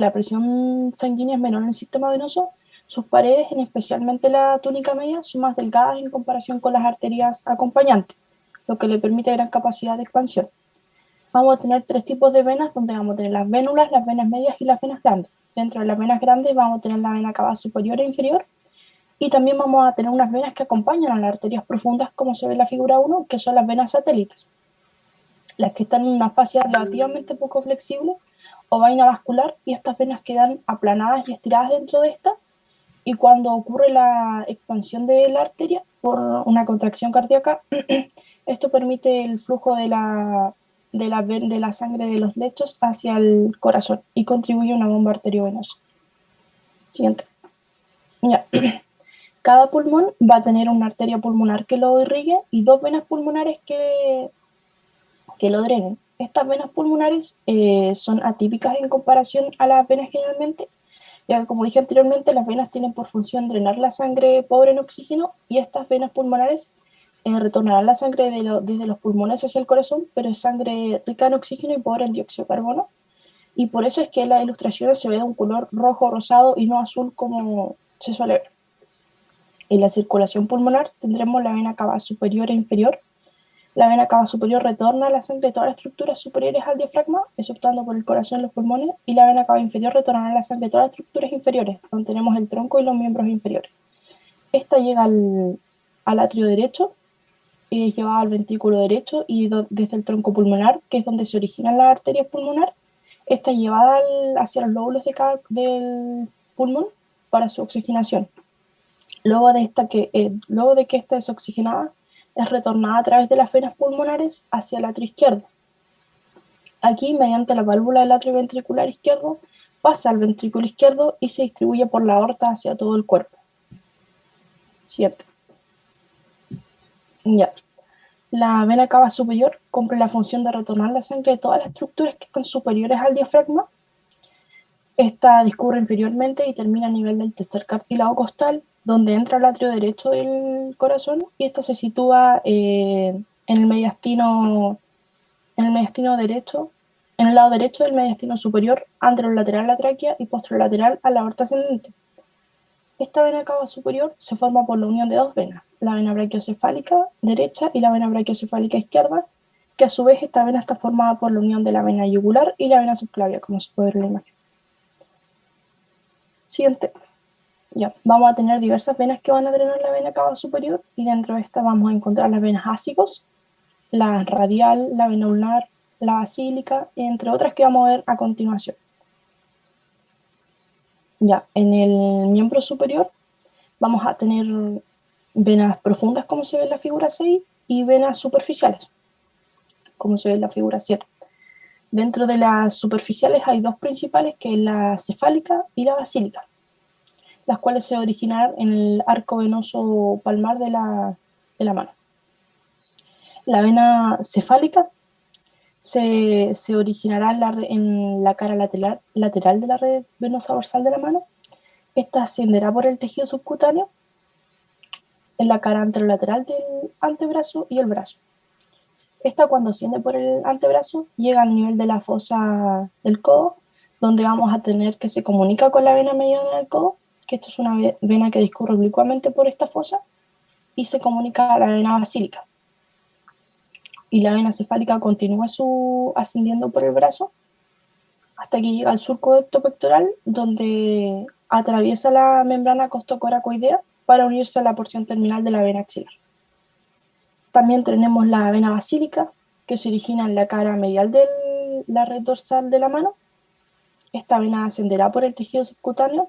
la presión sanguínea es menor en el sistema venoso, sus paredes, en especialmente la túnica media, son más delgadas en comparación con las arterias acompañantes, lo que le permite gran capacidad de expansión. Vamos a tener tres tipos de venas, donde vamos a tener las vénulas, las venas medias y las venas grandes. Dentro de las venas grandes vamos a tener la vena cava superior e inferior, y también vamos a tener unas venas que acompañan a las arterias profundas, como se ve en la figura 1, que son las venas satélites, las que están en una fascia relativamente poco flexible o vaina vascular, y estas venas quedan aplanadas y estiradas dentro de esta, y cuando ocurre la expansión de la arteria por una contracción cardíaca, esto permite el flujo de la sangre de los lechos hacia el corazón y contribuye a una bomba arteriovenosa. Siguiente. Ya. Cada pulmón va a tener una arteria pulmonar que lo irrigue y dos venas pulmonares que lo drenen. Estas venas pulmonares son atípicas en comparación a las venas generalmente, ya que, como dije anteriormente, las venas tienen por función drenar la sangre pobre en oxígeno, y estas venas pulmonares retornarán la sangre desde los pulmones hacia el corazón, pero es sangre rica en oxígeno y pobre en dióxido de carbono, y por eso es que en las ilustraciones se ve de un color rojo rosado y no azul como se suele ver. En la circulación pulmonar tendremos la vena cava superior e inferior. La vena cava superior retorna la sangre de todas las estructuras superiores al diafragma, exceptuando por el corazón y los pulmones, y la vena cava inferior retornará la sangre de todas las estructuras inferiores, donde tenemos el tronco y los miembros inferiores. Esta llega al atrio derecho, y es llevada al ventrículo derecho, y desde el tronco pulmonar, que es donde se originan las arterias pulmonares, esta es llevada hacia los lóbulos del pulmón para su oxigenación. Luego de que esta es oxigenada, es retornada a través de las venas pulmonares hacia el atrio izquierdo. Aquí, mediante la válvula del atrio ventricular izquierdo, pasa al ventrículo izquierdo y se distribuye por la aorta hacia todo el cuerpo. Siguiente. Ya. La vena cava superior cumple la función de retornar la sangre de todas las estructuras que están superiores al diafragma. Esta discurre inferiormente y termina a nivel del tercer cartílago costal, donde entra al atrio derecho del corazón, y esta se sitúa en el mediastino derecho, en el lado derecho del mediastino superior, anterolateral a la tráquea y posterolateral a la aorta ascendente. Esta vena cava superior se forma por la unión de dos venas, la vena brachiocefálica derecha y la vena brachiocefálica izquierda, que a su vez esta vena está formada por la unión de la vena yugular y la vena subclavia, como se puede ver en la imagen. Siguiente. Ya, vamos a tener diversas venas que van a drenar la vena cava superior, y dentro de esta vamos a encontrar las venas ásicos, la radial, la vena ulnar, la basílica, entre otras que vamos a ver a continuación. Ya, en el miembro superior vamos a tener venas profundas, como se ve en la figura 6, y venas superficiales, como se ve en la figura 7. Dentro de las superficiales hay dos principales, que es la cefálica y la basílica, las cuales se originan en el arco venoso palmar de la mano. La vena cefálica se originará en la cara lateral de la red venosa dorsal de la mano. Esta ascenderá por el tejido subcutáneo en la cara anterolateral del antebrazo y el brazo. Esta, cuando asciende por el antebrazo, llega al nivel de la fosa del codo, donde vamos a tener que se comunica con la vena mediana del codo, que esto es una vena que discurre oblicuamente por esta fosa, y se comunica a la vena basílica. Y la vena cefálica continúa ascendiendo por el brazo hasta que llega al surco ectopectoral, donde atraviesa la membrana costocoracoidea para unirse a la porción terminal de la vena axilar. También tenemos la vena basílica, que se origina en la cara medial de la red dorsal de la mano. Esta vena ascenderá por el tejido subcutáneo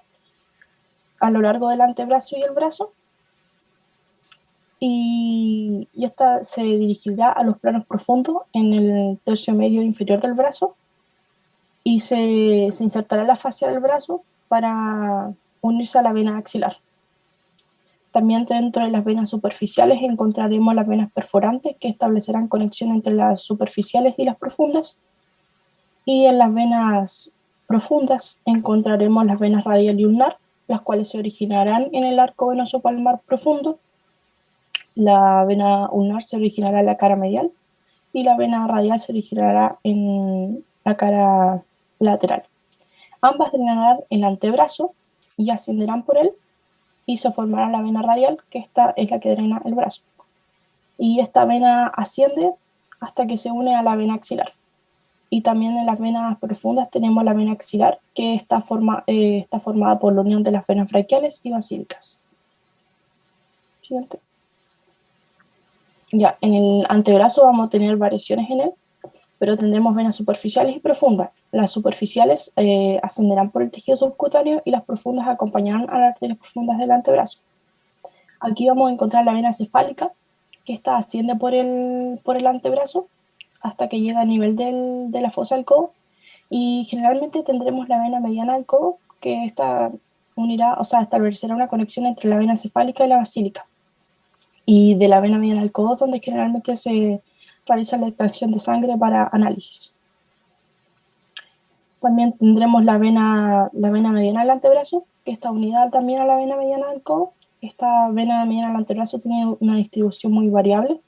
a lo largo del antebrazo y el brazo, y esta se dirigirá a los planos profundos en el tercio medio inferior del brazo, y se insertará en la fascia del brazo para unirse a la vena axilar. También dentro de las venas superficiales encontraremos las venas perforantes, que establecerán conexión entre las superficiales y las profundas, y en las venas profundas encontraremos las venas radial y ulnar, las cuales se originarán en el arco venoso palmar profundo. La vena ulnar se originará en la cara medial y la vena radial se originará en la cara lateral. Ambas drenarán el antebrazo y ascenderán por él y se formará la vena radial, que esta es la que drena el brazo. Y esta vena asciende hasta que se une a la vena axilar. Y también en las venas profundas tenemos la vena axilar, que está formada por la unión de las venas braquiales y basílicas. Siguiente. Ya, en el antebrazo vamos a tener variaciones en él, pero tendremos venas superficiales y profundas. Las superficiales ascenderán por el tejido subcutáneo y las profundas acompañarán a las arterias profundas del antebrazo. Aquí vamos a encontrar la vena cefálica, que esta asciende por el antebrazo hasta que llega a nivel de la fosa del codo, y generalmente tendremos la vena mediana del codo, que esta unirá, o sea, establecerá una conexión entre la vena cefálica y la basílica. Y de la vena mediana del codo, donde generalmente se realiza la extracción de sangre para análisis. También tendremos la vena mediana del antebrazo, que está unida también a la vena mediana del codo. Esta vena mediana del antebrazo tiene una distribución muy variable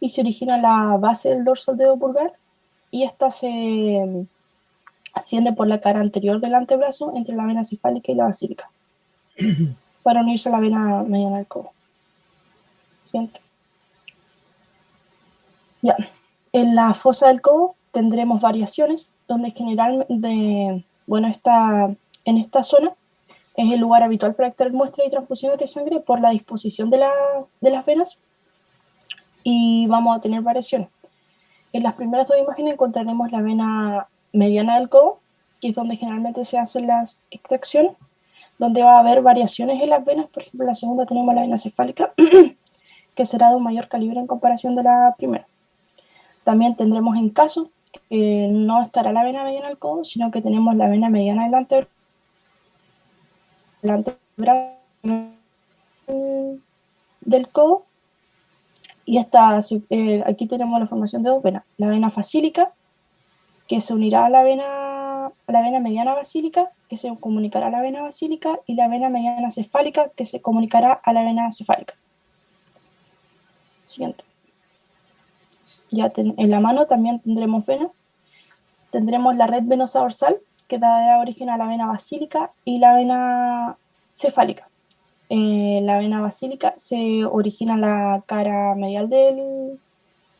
y se origina en la base del dorso del dedo pulgar, y esta se asciende por la cara anterior del antebrazo entre la vena cefálica y la basílica para unirse a la vena mediana del codo. Siguiente. Ya. En la fosa del codo tendremos variaciones, donde generalmente, bueno, en esta zona es el lugar habitual para extraer muestras y transfusiones de sangre por la disposición de las venas, y vamos a tener variaciones. En las primeras dos imágenes encontraremos la vena mediana del codo, que es donde generalmente se hacen las extracciones, donde va a haber variaciones en las venas. Por ejemplo, en la segunda tenemos la vena cefálica, que será de un mayor calibre en comparación de la primera. También tendremos en casos que no estará la vena mediana del codo, sino que tenemos la vena mediana del antebrazo del codo, y aquí tenemos la formación de dos venas: la vena facílica, que se unirá a la vena mediana basílica, que se comunicará a la vena basílica, y la vena mediana cefálica, que se comunicará a la vena cefálica. Siguiente. Ya en la mano también tendremos venas. Tendremos la red venosa dorsal, que dará origen a la vena basílica y la vena cefálica. La vena basílica se origina en la cara medial de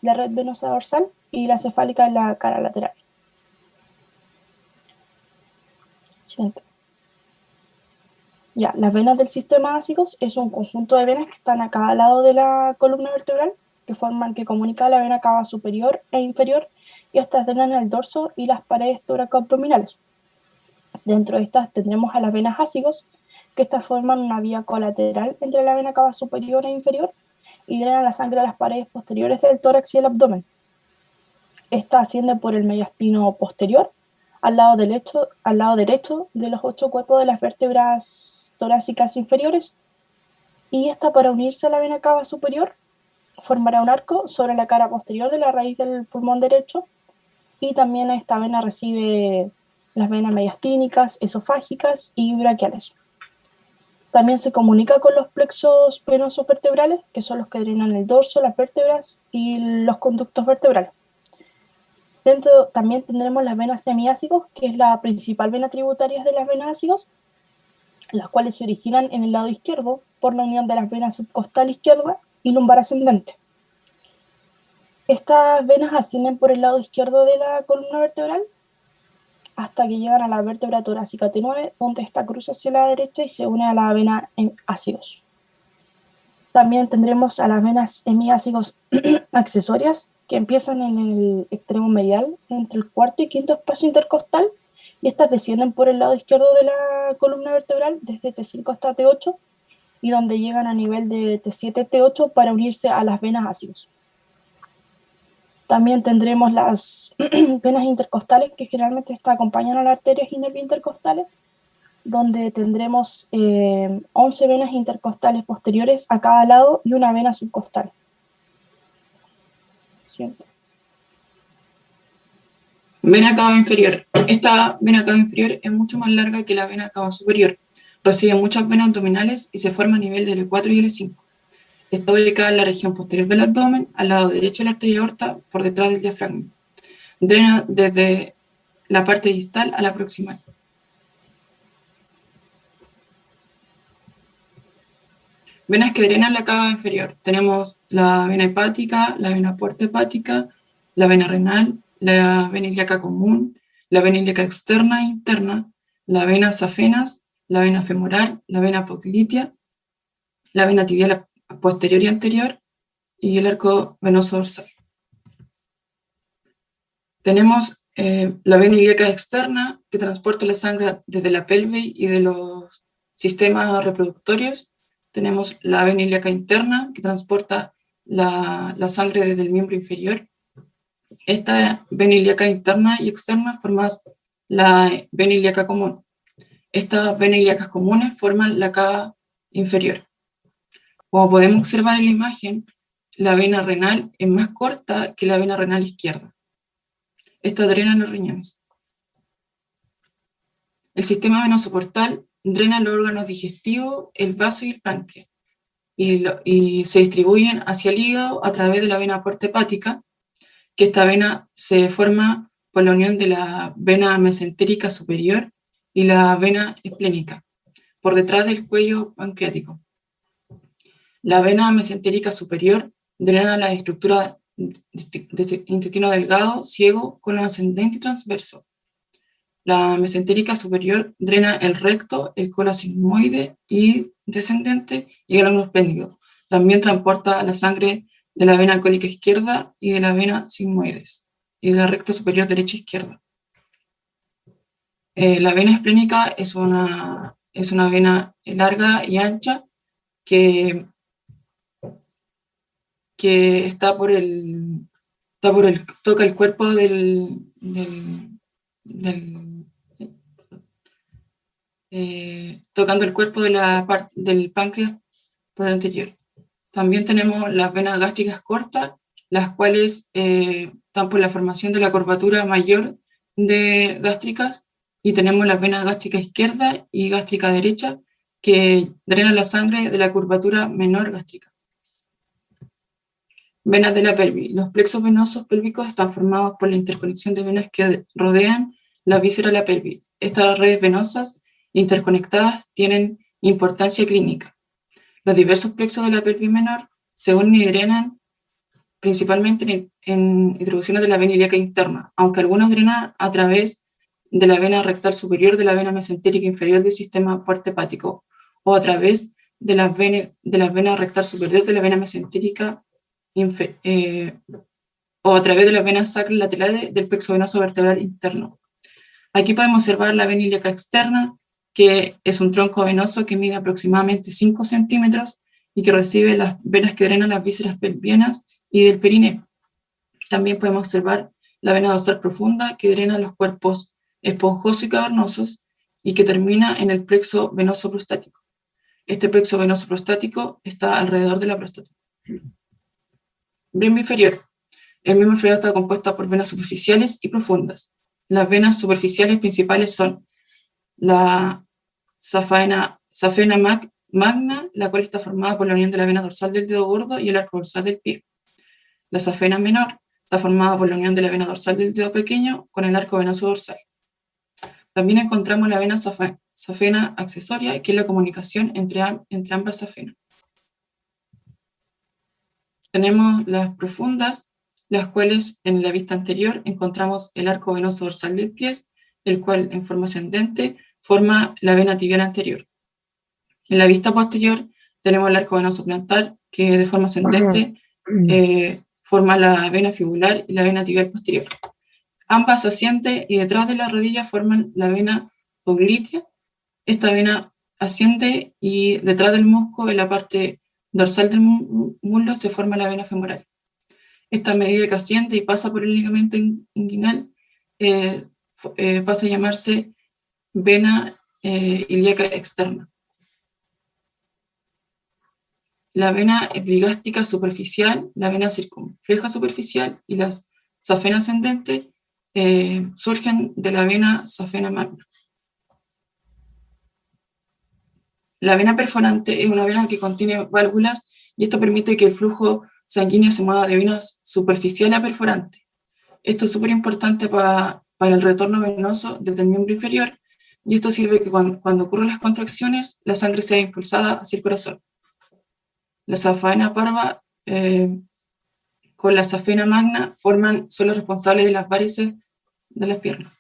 la red venosa dorsal, y la cefálica en la cara lateral. Siguiente. Ya, las venas del sistema ácigos es un conjunto de venas que están a cada lado de la columna vertebral, que comunica la vena cava superior e inferior, y estas drenan el dorso y las paredes toracoabdominales. Dentro de estas tendremos a las venas ácigos, que estas forman una vía colateral entre la vena cava superior e inferior y drenan la sangre a las paredes posteriores del tórax y el abdomen. Esta asciende por el mediastino posterior, al lado derecho de los 8 cuerpos de las vértebras torácicas inferiores, y esta, para unirse a la vena cava superior, formará un arco sobre la cara posterior de la raíz del pulmón derecho, y también esta vena recibe las venas mediastínicas, esofágicas y braquiales. También se comunica con los plexos venosos vertebrales, que son los que drenan el dorso, las vértebras y los conductos vertebrales. Dentro también tendremos las venas semiácigos, que es la principal vena tributaria de las venas ácigos, las cuales se originan en el lado izquierdo por la unión de las venas subcostal izquierda y lumbar ascendente. Estas venas ascienden por el lado izquierdo de la columna vertebral hasta que llegan a la vértebra torácica T9, donde esta cruza hacia la derecha y se une a la vena ácigos. También tendremos a las venas hemiácigos accesorias, que empiezan en el extremo medial entre el cuarto y quinto espacio intercostal, y estas descienden por el lado izquierdo de la columna vertebral desde T5 hasta T8, y donde llegan a nivel de T7, T8 para unirse a las venas ácigos. También tendremos las venas intercostales, que generalmente acompañan a las arterias y nervios intercostales, donde tendremos 11 venas intercostales posteriores a cada lado y una vena subcostal. Siguiente. Vena cava inferior. Esta vena cava inferior es mucho más larga que la vena cava superior. Recibe muchas venas abdominales y se forma a nivel del L4 y L5. Está ubicada en la región posterior del abdomen, al lado derecho de la arteria aorta, por detrás del diafragma. Drena desde la parte distal a la proximal. Venas que drenan la cava inferior. Tenemos la vena hepática, la vena porta hepática, la vena renal, la vena ilíaca común, la vena ilíaca externa e interna, la vena safenas, la vena femoral, la vena poplitea, la vena tibial posterior y anterior y el arco venoso dorsal. Tenemos la vena ilíaca externa que transporta la sangre desde la pelvis y de los sistemas reproductorios. Tenemos la vena ilíaca interna que transporta la sangre desde el miembro inferior. Esta vena ilíaca interna y externa forma la vena ilíaca común. Estas venas ilíacas comunes forman la cava inferior. Como podemos observar en la imagen, la vena renal es más corta que la vena renal izquierda. Esta drena los riñones. El sistema venoso portal drena los órganos digestivos, el vaso y el páncreas, y se distribuyen hacia el hígado a través de la vena porta hepática, que esta vena se forma por la unión de la vena mesentérica superior y la vena esplénica, por detrás del cuello pancreático. La vena mesentérica superior drena la estructura de intestino delgado, ciego, con ascendente y transverso. La mesentérica superior drena el recto, el colon sigmoide y descendente y el órgano esplénico. También transporta la sangre de la vena cólica izquierda y de la vena sigmoides y de la recta superior derecha e izquierda. La vena esplénica es una vena larga y ancha que toca el cuerpo tocando el cuerpo de la parte del páncreas por el anterior. También tenemos las venas gástricas cortas, las cuales están por la formación de la curvatura mayor de gástricas, y tenemos las venas gástrica izquierda y gástrica derecha, que drenan la sangre de la curvatura menor gástrica. Venas de la pelvis. Los plexos venosos pélvicos están formados por la interconexión de venas que rodean la víscera de la pelvis. Estas redes venosas interconectadas tienen importancia clínica. Los diversos plexos de la pelvis menor se unen y drenan principalmente en introducciones de la vena ilíaca interna, aunque algunos drenan a través de la vena rectal superior de la vena mesentérica inferior del sistema porta hepático, o a través de las venas rectal superior de la vena mesentérica o a través de las venas sacras laterales del plexo venoso vertebral interno. Aquí podemos observar la vena ilíaca externa, que es un tronco venoso que mide aproximadamente 5 centímetros y que recibe las venas que drenan las vísceras pelvianas y del perineo. También podemos observar la vena dorsal profunda que drena los cuerpos esponjosos y cavernosos y que termina en el plexo venoso prostático. Este plexo venoso prostático está alrededor de la próstata. Miembro inferior. El miembro inferior está compuesto por venas superficiales y profundas. Las venas superficiales principales son la safena magna, la cual está formada por la unión de la vena dorsal del dedo gordo y el arco dorsal del pie. La safena menor está formada por la unión de la vena dorsal del dedo pequeño con el arco venoso dorsal. También encontramos la vena safena accesoria, que es la comunicación entre ambas safenas. Tenemos las profundas, las cuales en la vista anterior encontramos el arco venoso dorsal del pie, el cual en forma ascendente forma la vena tibial anterior. En la vista posterior tenemos el arco venoso plantar, que de forma ascendente forma la vena fibular y la vena tibial posterior. Ambas ascienden y detrás de la rodilla forman la vena poplitea. Esta vena asciende y detrás del muslo, en la parte dorsal del muslo, se forma la vena femoral. Esta, a medida que asciende y pasa por el ligamento inguinal, pasa a llamarse vena ilíaca externa. La vena epigástica superficial, la vena circunfleja superficial y la safena ascendente surgen de la vena safena magna. La vena perforante es una vena que contiene válvulas y esto permite que el flujo sanguíneo se mueva de vena superficial a perforante. Esto es súper importante para el retorno venoso desde el miembro inferior, y esto sirve que cuando ocurren las contracciones, la sangre sea impulsada hacia el corazón. La safena parva con la safena magna son los responsables de las varices de las piernas.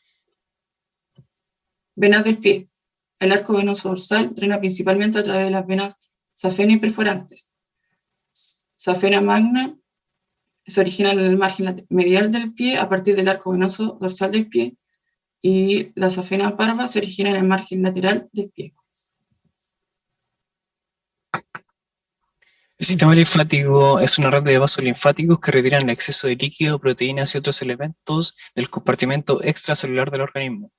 Venas del pie. El arco venoso dorsal drena principalmente a través de las venas safena y perforantes. Safena magna se origina en el margen medial del pie a partir del arco venoso dorsal del pie, y la safena parva se origina en el margen lateral del pie. El sistema linfático es una red de vasos linfáticos que retiran el exceso de líquido, proteínas y otros elementos del compartimento extracelular del organismo.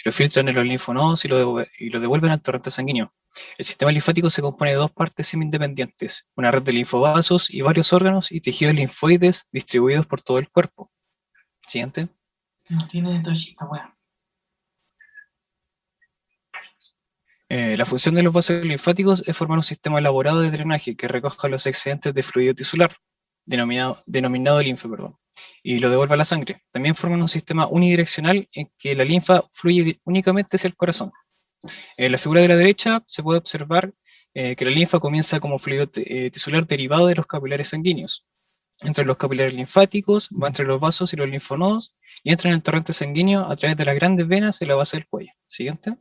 Lo filtran en los linfonodos y lo devuelven al torrente sanguíneo. El sistema linfático se compone de dos partes semi-independientes, una red de linfovasos y varios órganos y tejidos linfoides distribuidos por todo el cuerpo. Siguiente. No tiene detallita, weón. La función de los vasos linfáticos es formar un sistema elaborado de drenaje que recoja los excedentes de fluido tisular, denominado linfa, y lo devuelve a la sangre. También forman un sistema unidireccional en que la linfa fluye únicamente hacia el corazón. En la figura de la derecha se puede observar que la linfa comienza como fluido tisular derivado de los capilares sanguíneos. Entra en los capilares linfáticos, va entre los vasos y los linfonodos y entra en el torrente sanguíneo a través de las grandes venas en la base del cuello. Siguiente.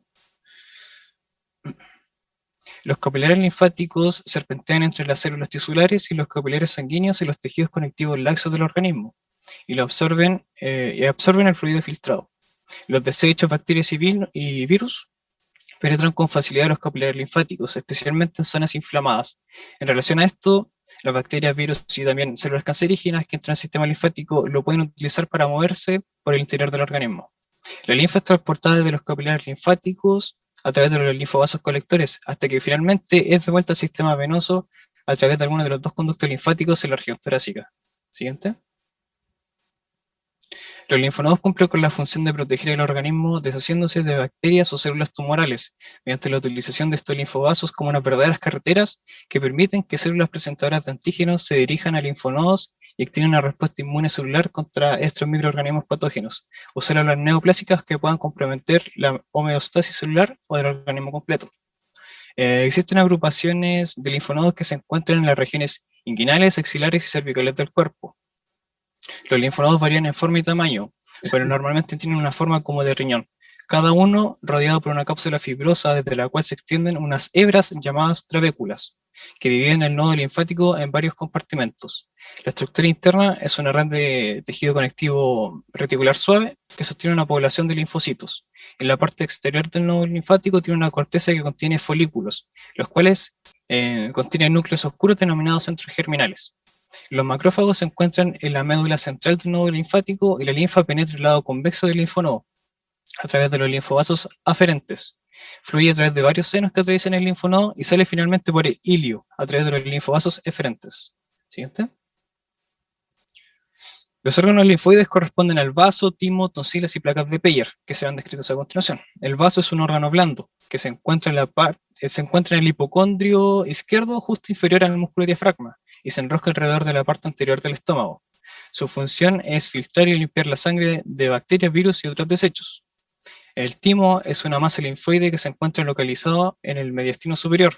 Los capilares linfáticos serpentean entre las células tisulares y los capilares sanguíneos en los tejidos conectivos laxos del organismo y absorben el fluido filtrado. Los desechos, bacterias y virus penetran con facilidad los capilares linfáticos, especialmente en zonas inflamadas. En relación a esto, las bacterias, virus y también células cancerígenas que entran al sistema linfático lo pueden utilizar para moverse por el interior del organismo. La linfa es transportada desde los capilares linfáticos a través de los linfovasos colectores, hasta que finalmente es devuelta al sistema venoso a través de alguno de los dos conductos linfáticos en la región torácica. Siguiente. Los linfonodos cumplen con la función de proteger el organismo deshaciéndose de bacterias o células tumorales, mediante la utilización de estos linfovasos como unas verdaderas carreteras que permiten que células presentadoras de antígenos se dirijan a linfonodos y activen una respuesta inmune celular contra estos microorganismos patógenos, o células neoplásicas que puedan comprometer la homeostasis celular o del organismo completo. Existen agrupaciones de linfonodos que se encuentran en las regiones inguinales, axilares y cervicales del cuerpo. Los linfonodos varían en forma y tamaño, pero normalmente tienen una forma como de riñón, cada uno rodeado por una cápsula fibrosa desde la cual se extienden unas hebras llamadas trabéculas, que dividen el nodo linfático en varios compartimentos. La estructura interna es una red de tejido conectivo reticular suave que sostiene una población de linfocitos. En la parte exterior del nodo linfático tiene una corteza que contiene folículos, los cuales contienen núcleos oscuros denominados centros germinales. Los macrófagos se encuentran en la médula central del nodo linfático y la linfa penetra el lado convexo del linfonodo a través de los linfovasos aferentes. Fluye a través de varios senos que atraviesan el linfonodo y sale finalmente por el ilio a través de los linfovasos eferentes. Siguiente. Los órganos linfoides corresponden al vaso, timo, tonsilas y placas de Peyer, que serán descritos a continuación. El vaso es un órgano blando que se encuentra en el hipocondrio izquierdo justo inferior al músculo diafragma y se enrosca alrededor de la parte anterior del estómago. Su función es filtrar y limpiar la sangre de bacterias, virus y otros desechos. El timo es una masa linfoide que se encuentra localizado en el mediastino superior,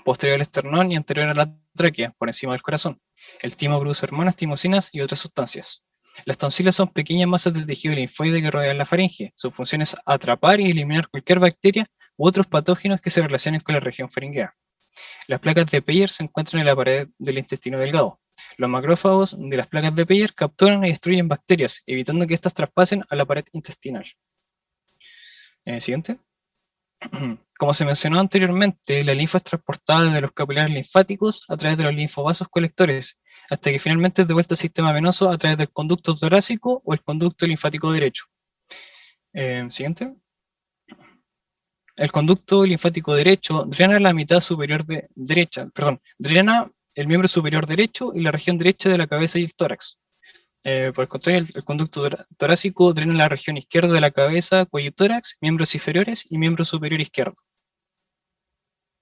posterior al esternón y anterior a la tráquea, por encima del corazón. El timo produce hormonas, timosinas y otras sustancias. Las tonsilas son pequeñas masas de tejido linfoide que rodean la faringe. Su función es atrapar y eliminar cualquier bacteria u otros patógenos que se relacionen con la región faringea. Las placas de Peyer se encuentran en la pared del intestino delgado. Los macrófagos de las placas de Peyer capturan y destruyen bacterias, evitando que éstas traspasen a la pared intestinal. Siguiente. Como se mencionó anteriormente, la linfa es transportada desde los capilares linfáticos a través de los linfovasos colectores, hasta que finalmente es devuelta al sistema venoso a través del conducto torácico o el conducto linfático derecho. Siguiente. El conducto linfático derecho drena la mitad superior drena el miembro superior derecho y la región derecha de la cabeza y el tórax. Por el contrario, el conducto torácico drena la región izquierda de la cabeza, cuello y tórax, miembros inferiores y miembro superior izquierdo.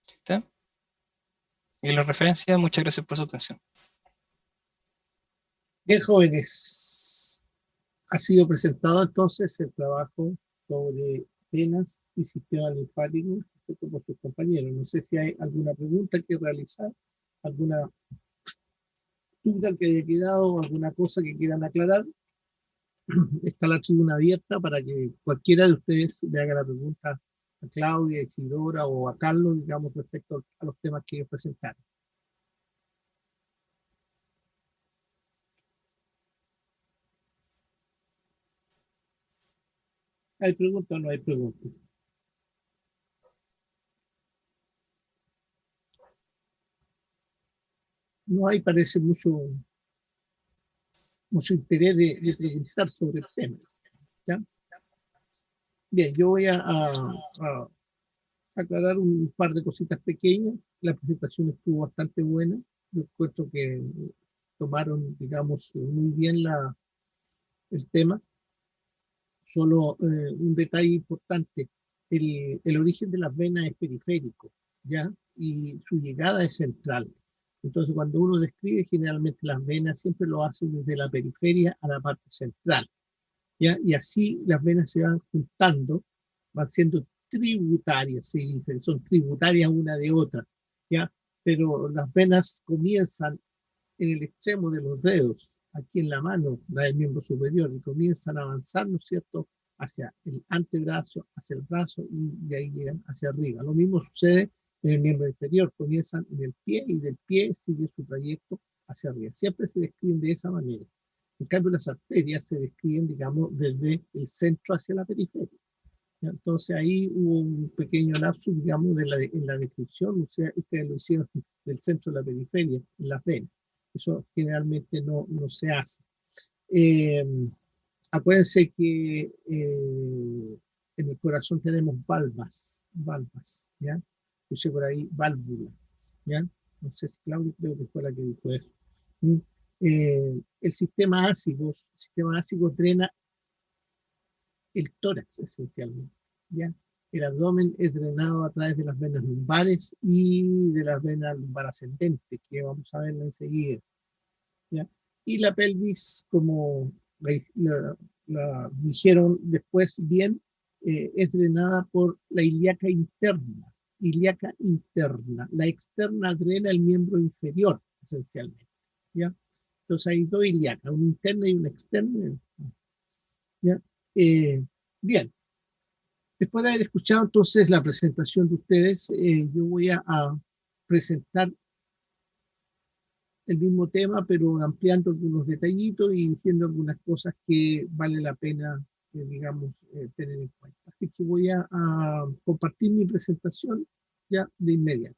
¿Está? Y la referencia, muchas gracias por su atención. Bien, jóvenes, ha sido presentado entonces el trabajo sobre venas y sistema linfático por sus compañeros. No sé si hay alguna pregunta que realizar alguna duda que haya quedado, alguna cosa que quieran aclarar. Está la tribuna abierta para que cualquiera de ustedes le haga la pregunta a Claudia, a Isidora o a Carlos, digamos, respecto a los temas que ellos presentaron. ¿Hay preguntas o no hay preguntas? No hay, parece, mucho interés de preguntar sobre el tema. ¿Ya? Bien, yo voy a aclarar un par de cositas pequeñas. La presentación estuvo bastante buena. Yo encuentro que tomaron, digamos, muy bien el tema. Solo un detalle importante, el origen de las venas es periférico, ¿ya? Y su llegada es central. Entonces, cuando uno describe generalmente las venas, siempre lo hace desde la periferia a la parte central, ¿ya? Y así las venas se van juntando, van siendo tributarias, se dice, son tributarias una de otra, ¿ya? Pero las venas comienzan en el extremo de los dedos, aquí en la mano, la del miembro superior, y comienzan a avanzar, ¿no es cierto?, hacia el antebrazo, hacia el brazo, y de ahí llegan hacia arriba. Lo mismo sucede en el miembro inferior, comienzan en el pie, y del pie sigue su trayecto hacia arriba. Siempre se describen de esa manera. En cambio, las arterias se describen, digamos, desde el centro hacia la periferia. Entonces ahí hubo un pequeño lapsus, digamos, en la descripción. O sea, ustedes lo hicieron del centro a la periferia, en la venas. Eso generalmente no se hace. Eh, Acuérdense que en el corazón tenemos valvas, ¿ya? Puse por ahí válvula, ¿ya? No sé si Claudia creo que fue la que dijo eso. ¿Mm? El sistema ácido drena el tórax esencialmente, ¿ya? El abdomen es drenado a través de las venas lumbares y de las venas lumbar ascendentes, que vamos a verla enseguida, ¿ya? Y la pelvis, como la dijeron después bien, es drenada por la ilíaca interna. Ilíaca interna. La externa drena el miembro inferior, esencialmente, ¿ya? Entonces hay dos ilíacas, una interna y una externa, ¿ya? Bien, después de haber escuchado entonces la presentación de ustedes, yo voy a presentar el mismo tema, pero ampliando algunos detallitos y diciendo algunas cosas que vale la pena, digamos, tener en cuenta. Así que voy a compartir mi presentación ya de inmediato.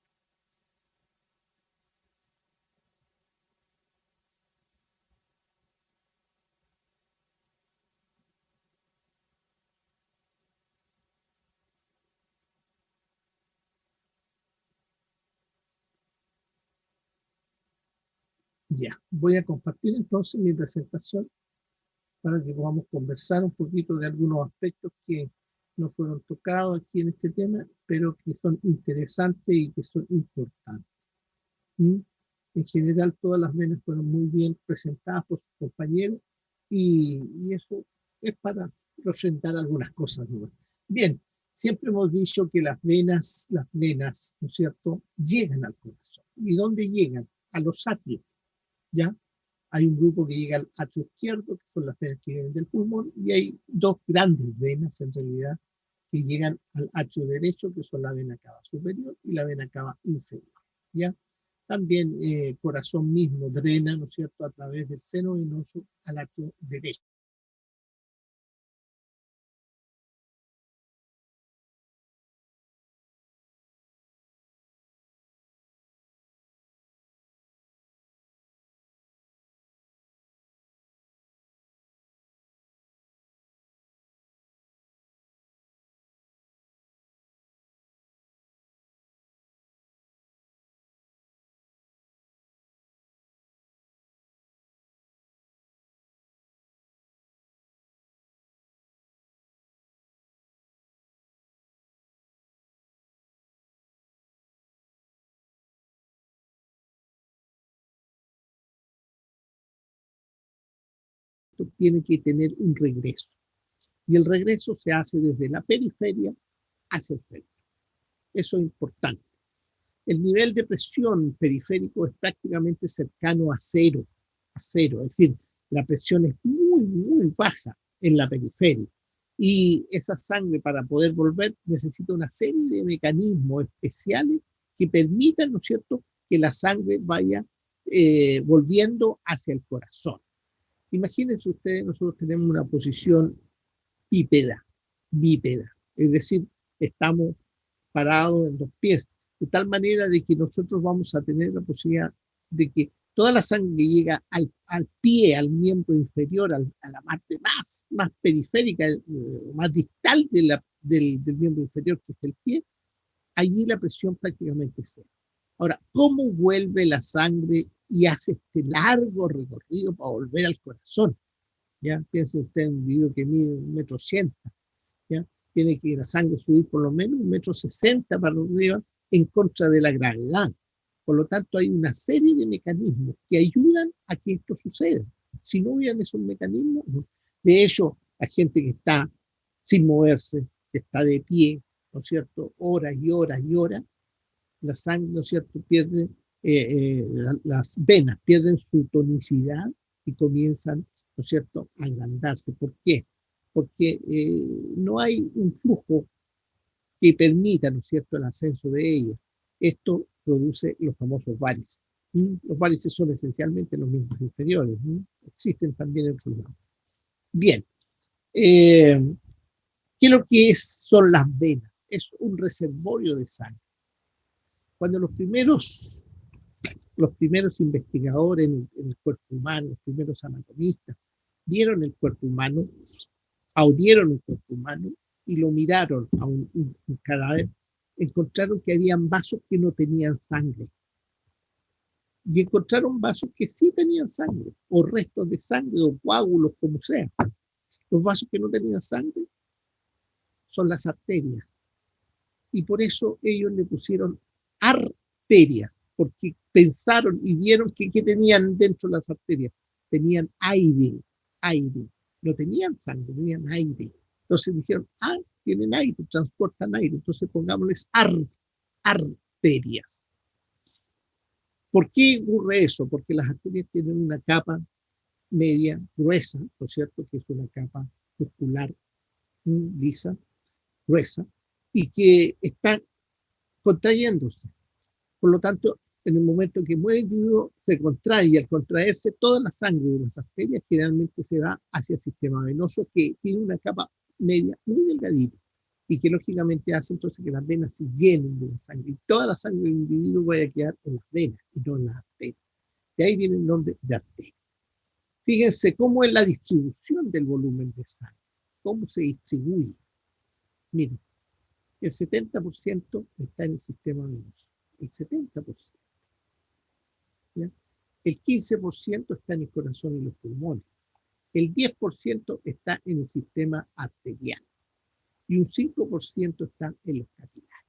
Ya, voy a compartir entonces mi presentación para que podamos conversar un poquito de algunos aspectos que no fueron tocados aquí en este tema, pero que son interesantes y que son importantes. ¿Mm? En general, todas las venas fueron muy bien presentadas por sus compañeros y eso es para presentar algunas cosas nuevas. Bien, siempre hemos dicho que las venas, ¿no es cierto?, llegan al corazón. ¿Y dónde llegan? A los atrios, ¿ya? Hay un grupo que llega al atrio izquierdo, que son las venas que vienen del pulmón, y hay dos grandes venas, en realidad, que llegan al atrio derecho, que son la vena cava superior y la vena cava inferior, ¿ya? También corazón mismo drena, ¿no es cierto?, a través del seno venoso al atrio derecho. Tiene que tener un regreso. Y el regreso se hace desde la periferia hacia el centro. Eso es importante. El nivel de presión periférico es prácticamente cercano a cero, es decir, la presión es muy, muy baja en la periferia. Y esa sangre, para poder volver, necesita una serie de mecanismos especiales que permitan, ¿no es cierto?, que la sangre vaya volviendo hacia el corazón. Imagínense ustedes, nosotros tenemos una posición bípeda, es decir, estamos parados en dos pies, de tal manera de que nosotros vamos a tener la posibilidad de que toda la sangre que llega al pie, al miembro inferior, a la parte más periférica, más distal del miembro inferior, que es el pie, allí la presión prácticamente es cero. Ahora, ¿cómo vuelve la sangre y hace este largo recorrido para volver al corazón? ¿Ya? Piense usted en un individuo que mide 1,80 m, ¿ya? Tiene que la sangre subir por lo menos 1,60 m para arriba en contra de la gravedad. Por lo tanto, hay una serie de mecanismos que ayudan a que esto suceda. Si no hubieran esos mecanismos, no. De hecho, la gente que está sin moverse, que está de pie, ¿no es cierto?, horas y horas y horas, la sangre, ¿no es cierto?, pierde, las venas pierden su tonicidad y comienzan, ¿no es cierto?, a agrandarse. ¿Por qué? Porque no hay un flujo que permita, ¿no es cierto?, el ascenso de ellas. Esto produce los famosos varices. Los varices son esencialmente los miembros inferiores. Existen también en otros lados. Bien. ¿Qué es lo que son las venas? Es un reservorio de sangre. Cuando los primeros investigadores en el cuerpo humano, los primeros anatomistas, vieron el cuerpo humano, abrieron el cuerpo humano y lo miraron a un cadáver, encontraron que habían vasos que no tenían sangre. Y encontraron vasos que sí tenían sangre, o restos de sangre, o coágulos, como sea. Los vasos que no tenían sangre son las arterias. Y por eso ellos le pusieron arterias, porque pensaron y vieron que ¿qué tenían dentro de las arterias? Tenían aire. No tenían sangre, tenían aire. Entonces dijeron, tienen aire, transportan aire, entonces pongámosles arterias. ¿Por qué ocurre eso? Porque las arterias tienen una capa media gruesa, ¿no es cierto?, que es una capa muscular lisa, gruesa, y que está contrayéndose. Por lo tanto, en el momento que muere el individuo, se contrae, y al contraerse, toda la sangre de las arterias generalmente se va hacia el sistema venoso, que tiene una capa media muy delgadita, y que lógicamente hace entonces que las venas se llenen de la sangre, y toda la sangre del individuo vaya a quedar en las venas y no en las arterias. De ahí viene el nombre de arteria. Fíjense cómo es la distribución del volumen de sangre, cómo se distribuye. Miren, el 70% está en el sistema venoso, el 70%. ¿Ya? El 15% está en el corazón y los pulmones, el 10% está en el sistema arterial y un 5% está en los capilares.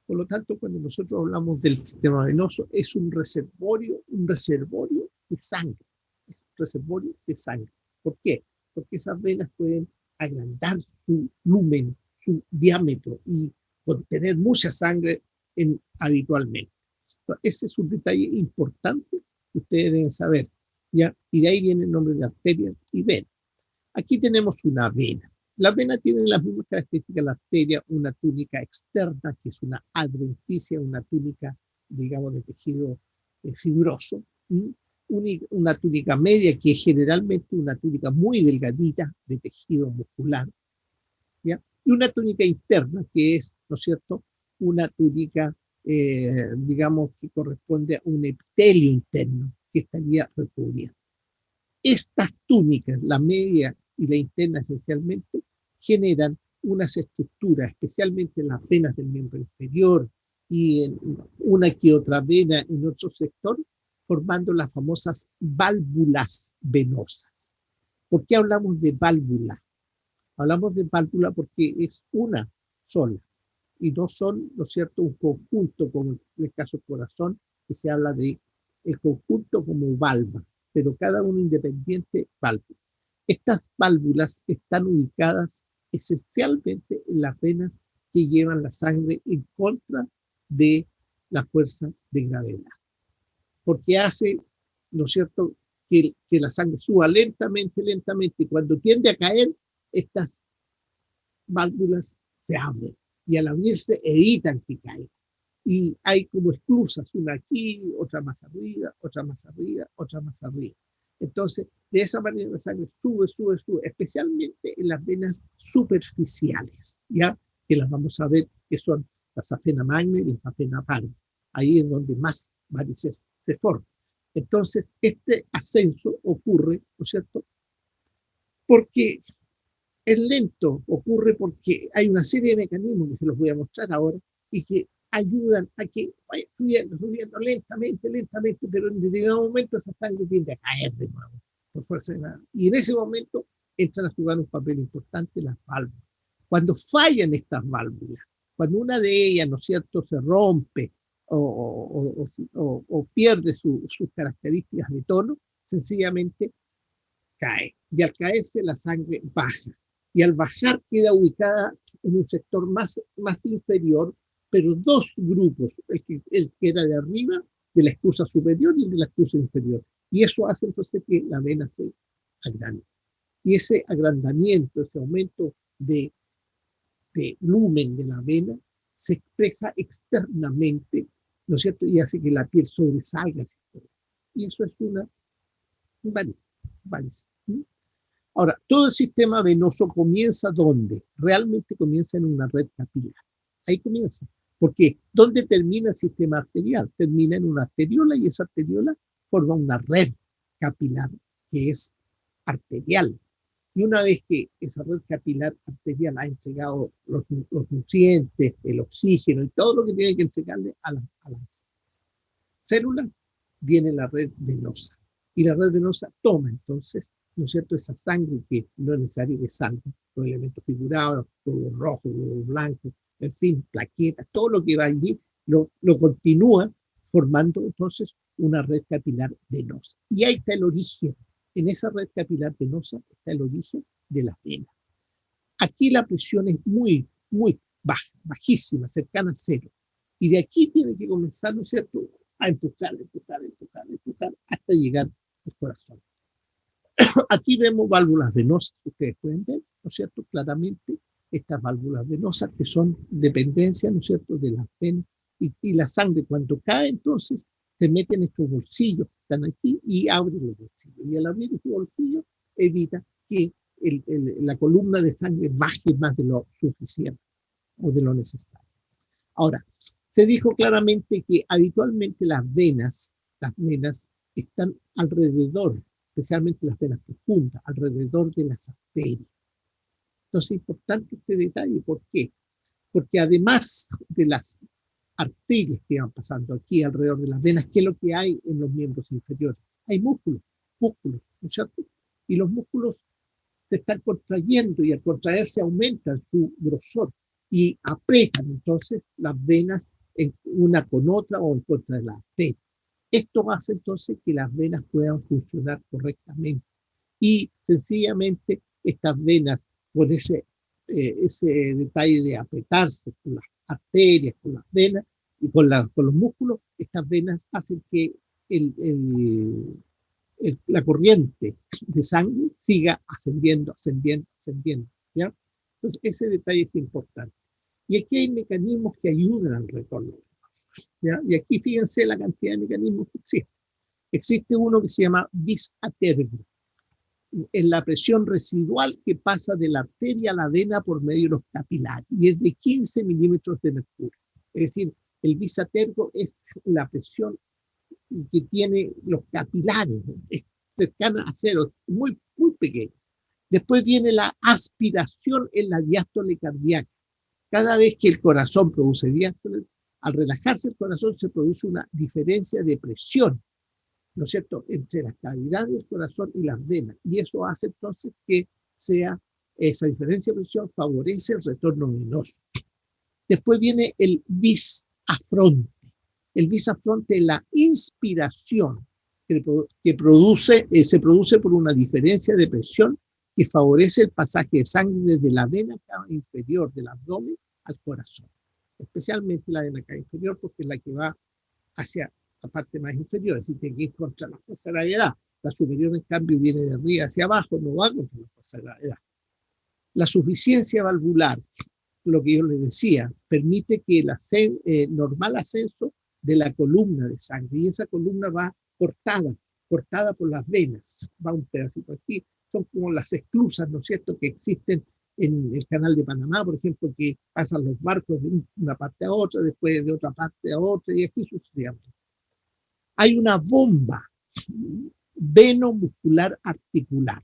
Por lo tanto, cuando nosotros hablamos del sistema venoso, es un reservorio de sangre. Es un reservorio de sangre. ¿Por qué? Porque esas venas pueden agrandar su lumen, su diámetro y contener mucha sangre habitualmente. Ese es un detalle importante que ustedes deben saber, ¿ya? Y de ahí viene el nombre de arteria y vena. Aquí tenemos una vena. La vena tiene las mismas características de la arteria, una túnica externa, que es una adventicia, una túnica, digamos, de tejido fibroso, una túnica media, que es generalmente una túnica muy delgadita de tejido muscular, ¿ya? Y una túnica interna, que es, ¿no es cierto?, una túnica, digamos, que corresponde a un epitelio interno que estaría recubriendo. Estas túnicas, la media y la interna esencialmente, generan unas estructuras, especialmente en las venas del miembro inferior y en una que otra vena en otro sector, formando las famosas válvulas venosas. ¿Por qué hablamos de válvula? Hablamos de válvula porque es una sola y no son, ¿no es cierto?, un conjunto, como en el caso del corazón, que se habla de el conjunto como valva, pero cada uno independiente válvula. Estas válvulas están ubicadas esencialmente en las venas que llevan la sangre en contra de la fuerza de gravedad, porque hace, ¿no es cierto?, que la sangre suba lentamente, lentamente, y cuando tiende a caer, estas válvulas se abren, y al abrirse evitan que caigan. Y hay como esclusas, una aquí, otra más arriba, otra más arriba, otra más arriba. Entonces, de esa manera la sangre sube, sube, sube, especialmente en las venas superficiales, ¿ya? Que las vamos a ver, que son la safena magna y la safena parva. Ahí es donde más varices se forman. Entonces, este ascenso ocurre, ¿no es cierto?, porque es lento, ocurre porque hay una serie de mecanismos que se los voy a mostrar ahora y que ayudan a que vaya subiendo lentamente, lentamente, pero en determinado momento esa sangre tiende a caer de nuevo por fuerza de nada. Y en ese momento entran a jugar un papel importante las válvulas. Cuando fallan estas válvulas, cuando una de ellas, ¿no es cierto?, se rompe o pierde sus características de tono, sencillamente cae. Y al caerse la sangre baja. Y al bajar queda ubicada en un sector más inferior, pero dos grupos, el que era de arriba, de la esclusa superior y el de la esclusa inferior. Y eso hace entonces que la vena se agrande. Y ese agrandamiento, ese aumento de lumen de la vena, se expresa externamente, ¿no es cierto? Y hace que la piel sobresalga. Y eso es una varice. Ahora, todo el sistema venoso comienza ¿dónde? Realmente comienza en una red capilar. Ahí comienza. Porque ¿dónde termina el sistema arterial? Termina en una arteriola y esa arteriola forma una red capilar que es arterial. Y una vez que esa red capilar arterial ha entregado los nutrientes, el oxígeno y todo lo que tiene que entregarle a las células, viene la red venosa. Y la red venosa toma entonces, ¿no es cierto?, esa sangre que no es necesario que salga, los elementos figurados, glóbulos rojos, glóbulos blancos, en fin, plaquetas, todo lo que va allí, lo continúa formando entonces una red capilar venosa. Y ahí está el origen. En esa red capilar venosa está el origen de las venas. Aquí la presión es muy, muy baja, bajísima, cercana a cero. Y de aquí tiene que comenzar, ¿no es cierto?, a empujar, hasta llegar al corazón. Aquí vemos válvulas venosas, ustedes pueden ver, ¿no es cierto?, claramente estas válvulas venosas que son dependencia, ¿no es cierto?, de las venas y la sangre cuando cae entonces se mete en estos bolsillos, están aquí y abren los bolsillos. Y al abrir estos bolsillos evita que la columna de sangre baje más de lo suficiente o de lo necesario. Ahora, se dijo claramente que habitualmente las venas están alrededor, especialmente las venas profundas, alrededor de las arterias. Entonces es importante este detalle. ¿Por qué? Porque además de las arterias que van pasando aquí alrededor de las venas, ¿qué es lo que hay en los miembros inferiores? Hay músculos, ¿no es cierto? Y los músculos se están contrayendo y al contraerse aumentan su grosor y apretan entonces las venas una con otra o en contra de la arteria. Esto hace entonces que las venas puedan funcionar correctamente y sencillamente estas venas con ese detalle de apretarse con las arterias, con las venas y con los músculos, estas venas hacen que la corriente de sangre siga ascendiendo, ¿ya? Entonces ese detalle es importante. Y aquí hay mecanismos que ayudan al retorno, ¿ya? Y aquí fíjense la cantidad de mecanismos que existen. Existe uno que se llama vis a tergo. Es la presión residual que pasa de la arteria a la vena por medio de los capilares y es de 15 milímetros de mercurio. Es decir, el vis a tergo es la presión que tiene los capilares, es cercana a cero, muy, muy pequeña. Después viene la aspiración en la diástole cardíaca. Cada vez que el corazón produce diástole, al relajarse el corazón se produce una diferencia de presión, ¿no es cierto?, entre la cavidad del corazón y las venas. Y eso hace entonces que esa diferencia de presión favorece el retorno venoso. Después viene el vis a fronte. El vis a fronte es la inspiración que se produce por una diferencia de presión que favorece el pasaje de sangre desde la vena cava inferior del abdomen al corazón. especialmente la vena cava inferior, porque es la que va hacia la parte más inferior, es decir, tiene que ir contra la fuerza de gravedad. La superior, en cambio, viene de arriba hacia abajo, no va contra la fuerza de gravedad. La suficiencia valvular, lo que yo les decía, permite que el normal ascenso de la columna de sangre, y esa columna va cortada por las venas, va un pedacito aquí, son como las esclusas, ¿no es cierto?, que existen en el canal de Panamá, por ejemplo, que pasan los barcos de una parte a otra, después de otra parte a otra, y así sucesivamente. Hay una bomba venomuscular articular.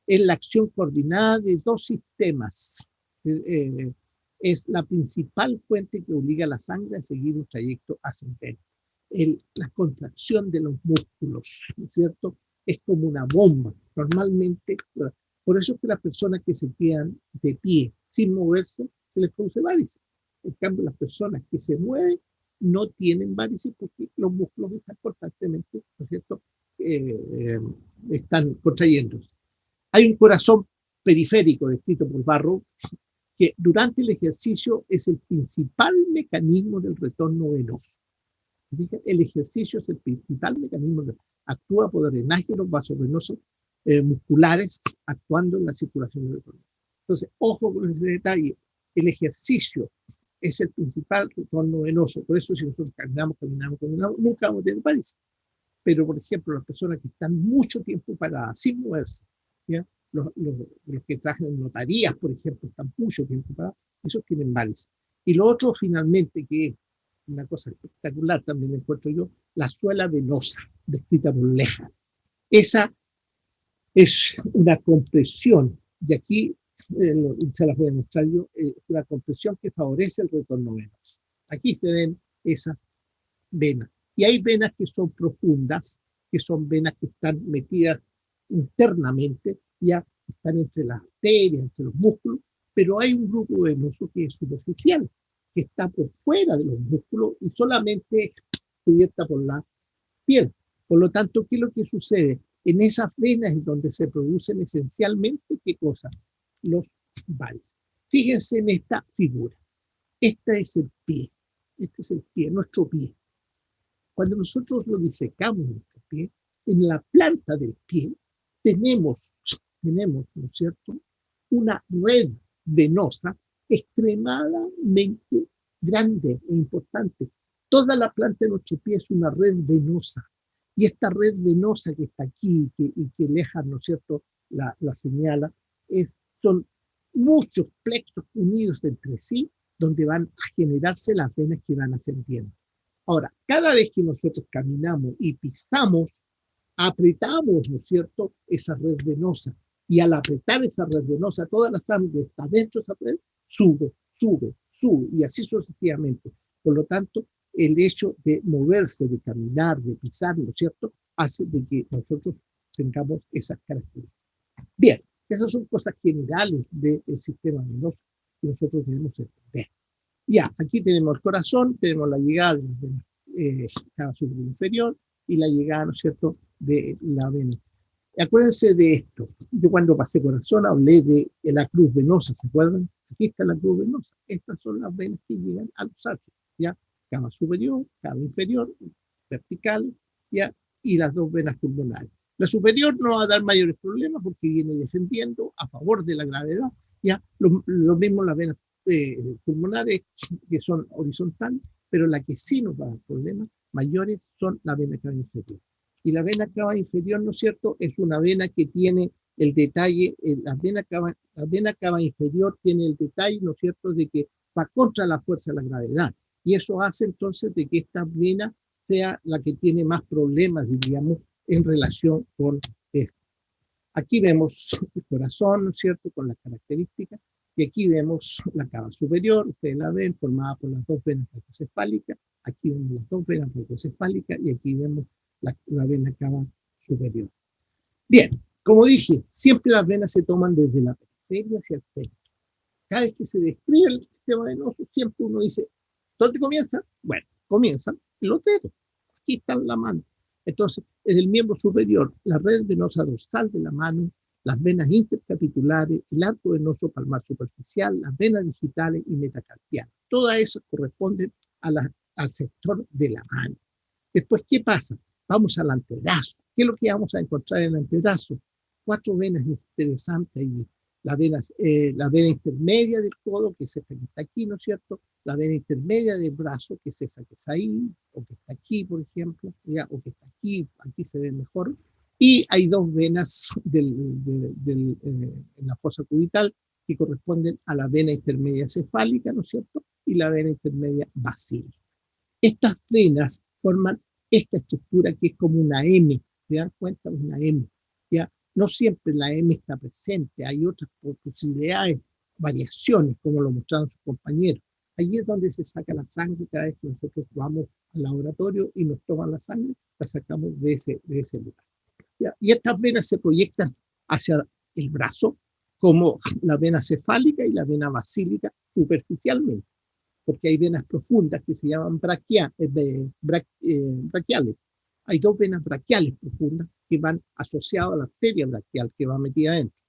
Es la acción coordinada de dos sistemas. Es la principal fuente que obliga a la sangre a seguir un trayecto ascendente. La contracción de los músculos, ¿no es cierto? Es como una bomba. Normalmente, por eso es que las personas que se quedan de pie sin moverse, se les produce varices. En cambio, las personas que se mueven no tienen varices porque los músculos están constantemente, ¿no es cierto?, están contrayéndose. Hay un corazón periférico descrito por Barrow que durante el ejercicio es el principal mecanismo del retorno venoso. El ejercicio es el principal mecanismo, actúa por drenaje de los vasos venosos musculares, actuando en la circulación del retorno. Entonces, ojo con ese detalle, el ejercicio es el principal retorno venoso, por eso si nosotros caminamos, nunca vamos a tener varices. Pero, por ejemplo, las personas que están mucho tiempo paradas, sin moverse, ¿ya? Los que trabajan en notarías, por ejemplo, están mucho tiempo parados, esos tienen varices. Y lo otro, finalmente, que es una cosa espectacular también encuentro yo, la suela venosa, descrita por Leja. Esa es una compresión, y aquí se las voy a mostrar yo, una compresión que favorece el retorno venoso. Aquí se ven esas venas. Y hay venas que son profundas, que son venas que están metidas internamente, ya están entre las arterias, entre los músculos, pero hay un grupo venoso que es superficial, que está por fuera de los músculos y solamente cubierta por la piel. Por lo tanto, ¿qué es lo que sucede? En esas venas es donde se producen esencialmente, ¿qué cosa? Los varices. Fíjense en esta figura. Este es el pie. Este es el pie, nuestro pie. Cuando nosotros lo disecamos nuestro pie, en la planta del pie tenemos, ¿no es cierto?, una red venosa extremadamente grande e importante. Toda la planta de nuestro pie es una red venosa. Y esta red venosa que está aquí y que Leja, ¿no es cierto?, la señala, son muchos plexos unidos entre sí, donde van a generarse las venas que van ascendiendo. Ahora, cada vez que nosotros caminamos y pisamos, apretamos, ¿no es cierto?, esa red venosa. Y al apretar esa red venosa, toda la sangre está dentro de esa red, sube, y así sucesivamente. Por lo tanto, el hecho de moverse, de caminar, de pisar, ¿no es cierto?, hace de que nosotros tengamos esas características. Bien, esas son cosas generales del sistema venoso que nosotros debemos entender. Ya, aquí tenemos el corazón, tenemos la llegada de la cava superior inferior y la llegada, ¿no es cierto?, de la vena. Acuérdense de esto. Yo cuando pasé corazón hablé de la cruz venosa, ¿se acuerdan? Aquí está la cruz venosa. Estas son las venas que llegan a los arcos, ¿ya? Cava superior, cava inferior, vertical, ¿ya? Y las dos venas pulmonares. La superior no va a dar mayores problemas porque viene descendiendo a favor de la gravedad, ¿ya? Lo mismo las venas pulmonares que son horizontales, pero la que sí nos va a dar problemas mayores son la vena cava inferior. Y la vena cava inferior, ¿no es cierto?, es una vena que tiene el detalle, la vena cava inferior tiene el detalle, ¿no es cierto?, de que va contra la fuerza de la gravedad. Y eso hace entonces de que esta vena sea la que tiene más problemas, diríamos, en relación con esto. Aquí vemos el corazón, ¿no es cierto?, con las características. Y aquí vemos la cava superior, ustedes la ven, formada por las dos venas brachicefálicas. Aquí vemos las dos venas brachicefálicas y aquí vemos la vena cava superior. Bien, como dije, siempre las venas se toman desde la periferia hacia el centro. Cada vez que se describe el sistema venoso, siempre uno dice, ¿dónde comienza? Bueno, comienza en los dedos. Aquí está la mano. Entonces, es el miembro superior, la red venosa dorsal de la mano, las venas intercapitulares, el arco venoso palmar superficial, las venas digitales y metacarpianas. Todas esas corresponden al sector de la mano. Después, ¿qué pasa? Vamos al antebrazo. ¿Qué es lo que vamos a encontrar en el antebrazo? 4 venas interesantes allí. La vena intermedia del codo, que es esta que está aquí, ¿no es cierto? La vena intermedia del brazo, que es esa que está ahí, o que está aquí, por ejemplo, ¿ya? O que está aquí se ve mejor. Y hay 2 venas en la fosa cubital que corresponden a la vena intermedia cefálica, ¿no es cierto? Y la vena intermedia basílica. Estas venas forman esta estructura que es como una M, ¿se dan cuenta? Una M, ¿ya? No siempre la M está presente, hay otras posibilidades, variaciones, como lo mostraron sus compañeros. Allí es donde se saca la sangre cada vez que nosotros vamos al laboratorio y nos toman la sangre, la sacamos de ese lugar. ¿Ya? Y estas venas se proyectan hacia el brazo, como la vena cefálica y la vena basílica superficialmente, porque hay venas profundas que se llaman braquiales. Hay 2 venas braquiales profundas que van asociadas a la arteria braquial que va metida adentro.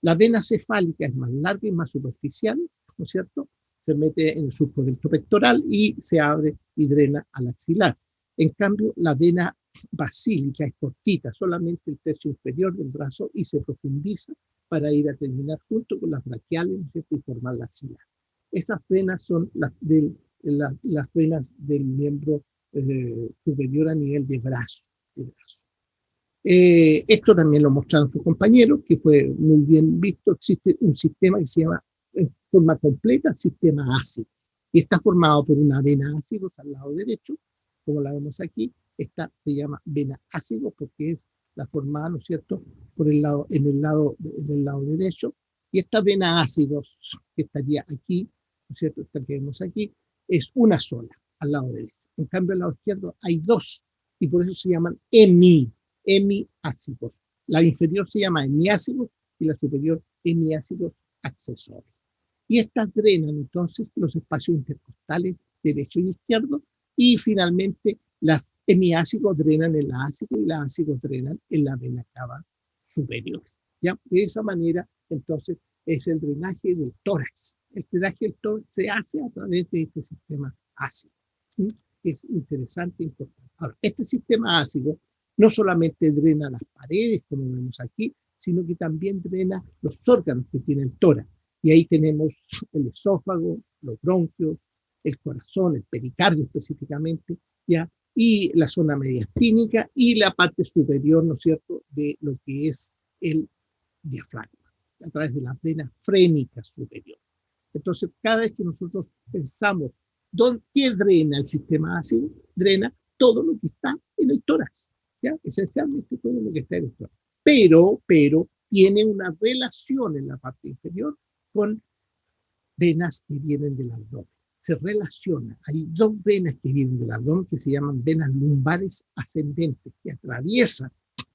La vena cefálica es más larga y más superficial, ¿no es cierto? Se mete en el surco del pectoral y se abre y drena al axilar. En cambio, la vena basílica es cortita, solamente el tercio inferior del brazo, y se profundiza para ir a terminar junto con las braquiales, ¿no es cierto? Y formar la axilar. Estas venas son las venas del miembro superior a nivel de brazo. Esto también lo mostraron sus compañeros, que fue muy bien visto. Existe un sistema que se llama, en forma completa, sistema ácido. Y está formado por una vena ácido al lado derecho, como la vemos aquí. Esta se llama vena ácido porque es la formada, ¿no es cierto?, en el lado derecho. Y esta vena ácido que estaría aquí, ¿no es cierto?, esta que vemos aquí, es una sola al lado derecho. En cambio, al lado izquierdo hay 2, y por eso se llaman hemiácidos. La inferior se llama hemiácidos y la superior hemiácidos accesorios. Y estas drenan entonces los espacios intercostales derecho y izquierdo, y finalmente las hemiácidos drenan el ácido y las ácidos drenan en la vena cava superior. ¿Ya? De esa manera, entonces, es el drenaje del tórax. El drenaje del tórax se hace a través de este sistema ácido. ¿Sí? Es interesante e importante. Ahora, este sistema ácido no solamente drena las paredes, como vemos aquí, sino que también drena los órganos que tiene el tórax. Y ahí tenemos el esófago, los bronquios, el corazón, el pericardio específicamente, ¿ya? Y la zona mediastínica y la parte superior, ¿no es cierto?, de lo que es el diafragma, a través de las venas frénicas superiores. Entonces, cada vez que nosotros pensamos, ¿qué drena el sistema ácido? Drena todo lo que está en el tórax, ¿ya? Esencialmente todo lo que está en el tórax. Pero tiene una relación en la parte inferior con venas que vienen del abdomen. Se relaciona. Hay 2 venas que vienen del abdomen que se llaman venas lumbares ascendentes, que atraviesan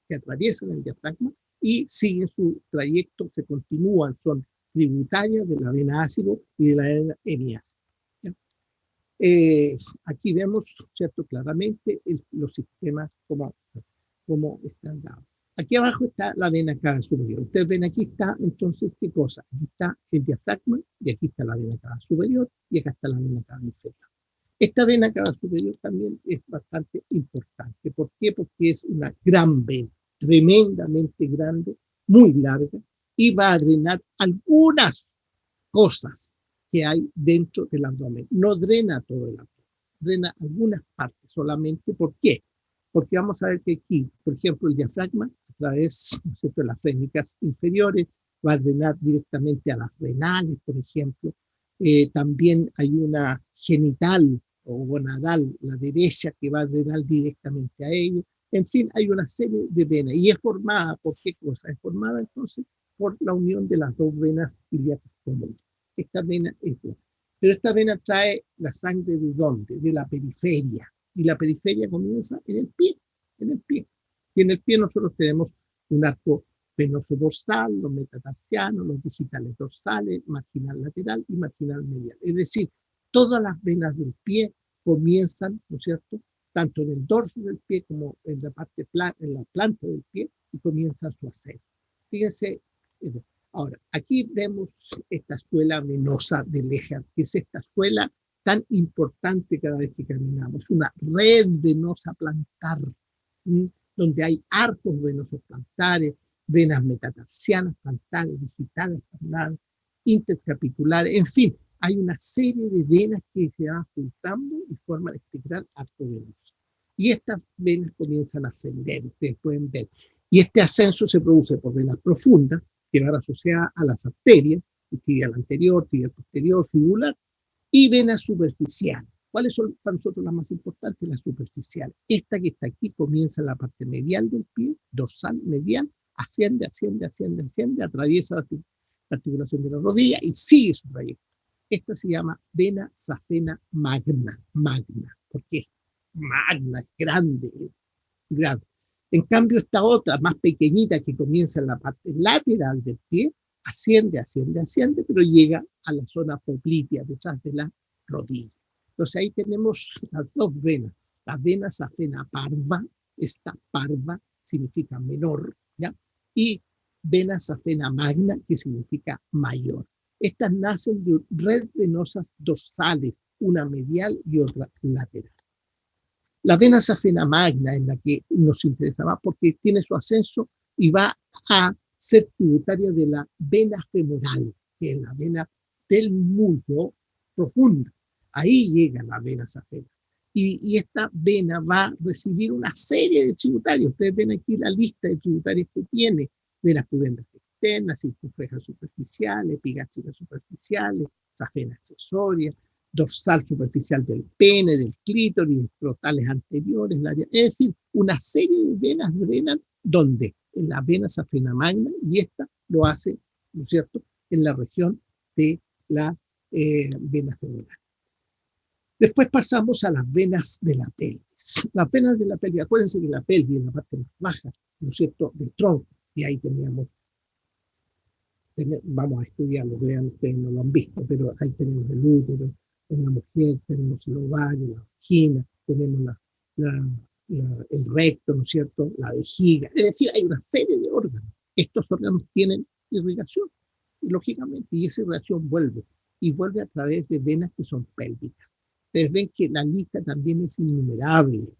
el diafragma y siguen su trayecto, se continúan, son tributarias de la vena ácido y de la vena hemiácido. Aquí vemos, ¿cierto?, claramente los sistemas como están dados. Aquí abajo está la vena cava superior. Ustedes ven aquí está, entonces, ¿qué cosa? Aquí está el diafragma, y aquí está la vena cava superior, y acá está la vena cava inferior. Esta vena cava superior también es bastante importante. ¿Por qué? Porque es una gran vena, tremendamente grande, muy larga, y va a drenar algunas cosas que hay dentro del abdomen. No drena todo el abdomen, drena algunas partes solamente. ¿Por qué? Porque vamos a ver que aquí, por ejemplo, el diafragma, a través, ¿no es cierto?, de las frénicas inferiores, va a drenar directamente a las renales, por ejemplo. También hay una genital o gonadal, la derecha, que va a drenar directamente a ello. En fin, hay una serie de venas. ¿Y es formada por qué cosa? Es formada entonces por la unión de las 2 venas ilíacas comunes. Esta vena es buena. Pero esta vena trae la sangre ¿de dónde? De la periferia. Y la periferia comienza en el pie. Y en el pie nosotros tenemos un arco venoso dorsal, los metatarsianos, los digitales dorsales, marginal lateral y marginal medial. Es decir, todas las venas del pie comienzan, ¿no es cierto?, tanto en el dorso del pie como en la parte en la planta del pie, y comienzan su ascenso. Fíjense Ahora, aquí vemos esta suela venosa del Leher, que es esta suela tan importante cada vez que caminamos. Es una red venosa plantar, ¿sí? Donde hay arcos venosos plantares, venas metatarsianas plantares, digitales plantares, intercapitulares, en fin, hay una serie de venas que se van juntando y forman este gran arco venoso. Y estas venas comienzan a ascender, ustedes pueden ver. Y este ascenso se produce por venas profundas, que van asociadas a las arterias, tibial anterior, tibial posterior, fibular, y venas superficiales. ¿Cuáles son para nosotros las más importantes? Las superficiales. Esta que está aquí comienza en la parte medial del pie, dorsal, medial, asciende, asciende, asciende, asciende, atraviesa la articulación de la rodilla y sigue su trayecto. Esta se llama vena safena magna, porque es magna, es grande, grande. En cambio, esta otra, más pequeñita, que comienza en la parte lateral del pie, asciende, asciende, asciende, pero llega a la zona poplitea, detrás de la rodilla. Entonces ahí tenemos las dos venas. La vena safena parva, esta parva significa menor, ¿ya? Y vena safena magna, que significa mayor. Estas nacen de red venosas dorsales, una medial y otra lateral. La vena safena magna es la que nos interesa más porque tiene su ascenso y va a ser tributaria de la vena femoral, que es la vena del muslo profunda. Ahí llega la vena safena. Y esta vena va a recibir una serie de tributarios. Ustedes ven aquí la lista de tributarios que tiene: venas pudendras externas, circunflejas superficiales, epigástricas superficiales, safena accesoria, dorsal superficial del pene, del clítoris, escrotales anteriores, es decir, una serie de venas drenan donde en la vena safena magna, y esta lo hace, ¿no es cierto?, en la región de la vena femoral. Después pasamos a las venas de la pelvis. Las venas de la pelvis, acuérdense que la pelvis es la parte más baja, ¿no es cierto?, del tronco, y ahí vamos a estudiarlo, vean, ustedes no lo han visto, pero ahí tenemos el útero, en la mujer tenemos el ovario, la vagina, tenemos el recto, ¿no es cierto?, la vejiga, es decir, hay una serie de órganos. Estos órganos tienen irrigación, lógicamente, y esa irrigación vuelve a través de venas que son pélvicas. Ustedes ven que la lista también es innumerable,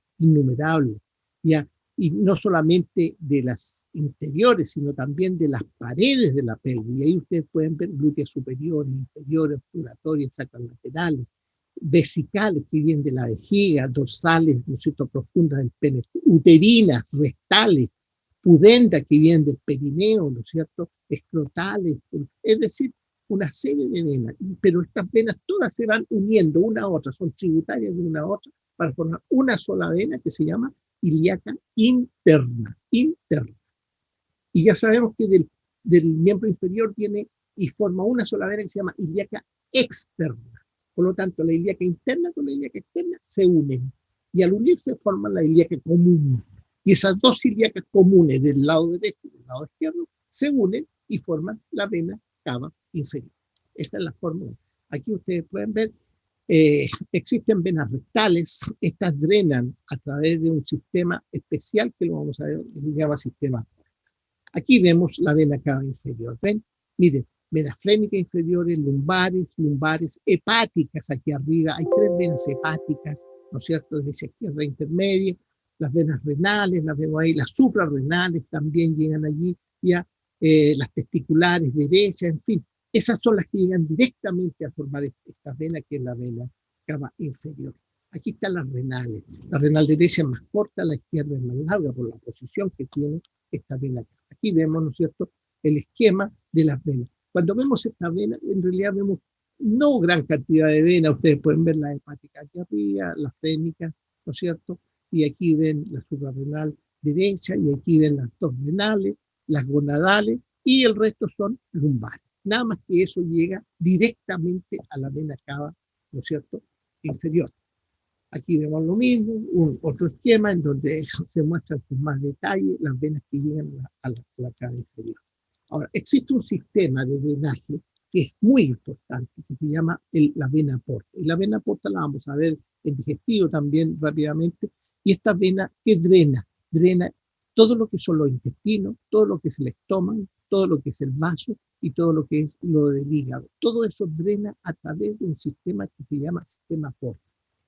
¿ya? Y no solamente de las interiores, sino también de las paredes de la pelvis. Y ahí ustedes pueden ver glúteas superiores, inferiores, obturatorias, sacrolaterales, vesicales que vienen de la vejiga, dorsales, ¿no es cierto?, profundas del pene, uterinas, rectales, pudendas que vienen del perineo, ¿no es cierto?, escrotales, es decir, una serie de venas. Pero estas venas todas se van uniendo una a otra, son tributarias de una a otra para formar una sola vena que se llama ilíaca interna. Y ya sabemos que del miembro inferior viene y forma una sola vena que se llama ilíaca externa. Por lo tanto, la ilíaca interna con la ilíaca externa se unen. Y al unirse forman la ilíaca común. Y esas dos ilíacas comunes del lado derecho y del lado izquierdo se unen y forman la vena cava inferior. Esta es la fórmula. Aquí ustedes pueden ver. Existen venas rectales, estas drenan a través de un sistema especial que lo vamos a ver, que se llama sistema. Aquí vemos la vena cava inferior. ¿Ven? Miren, venas flémicas inferiores, lumbares, hepáticas aquí arriba. Hay 3 venas hepáticas, ¿no es cierto?, desde esa izquierda intermedia. Las venas renales, las vemos ahí, las suprarrenales también llegan allí, ya, las testiculares derechas, en fin. Esas son las que llegan directamente a formar esta vena, que es la vena cava inferior. Aquí están las renales. La renal derecha es más corta, la izquierda es más larga por la posición que tiene esta vena. Aquí vemos, ¿no es cierto?, el esquema de las venas. Cuando vemos esta vena, en realidad vemos no gran cantidad de venas. Ustedes pueden ver las hepáticas aquí arriba, las frénicas, ¿no es cierto? Y aquí ven la suprarrenal derecha, y aquí ven las 2 renales, las gonadales, y el resto son lumbares. Nada más que eso llega directamente a la vena cava, ¿no es cierto?, inferior. Aquí vemos lo mismo, otro esquema en donde se muestran con más detalle las venas que llegan a la cava inferior. Ahora, existe un sistema de drenaje que es muy importante, que se llama la vena porta. Y la vena porta la vamos a ver en digestivo también rápidamente. Y esta vena que drena todo lo que son los intestinos, todo lo que es el estómago, todo lo que es el vaso y todo lo que es lo del hígado. Todo eso drena a través de un sistema que se llama sistema porta.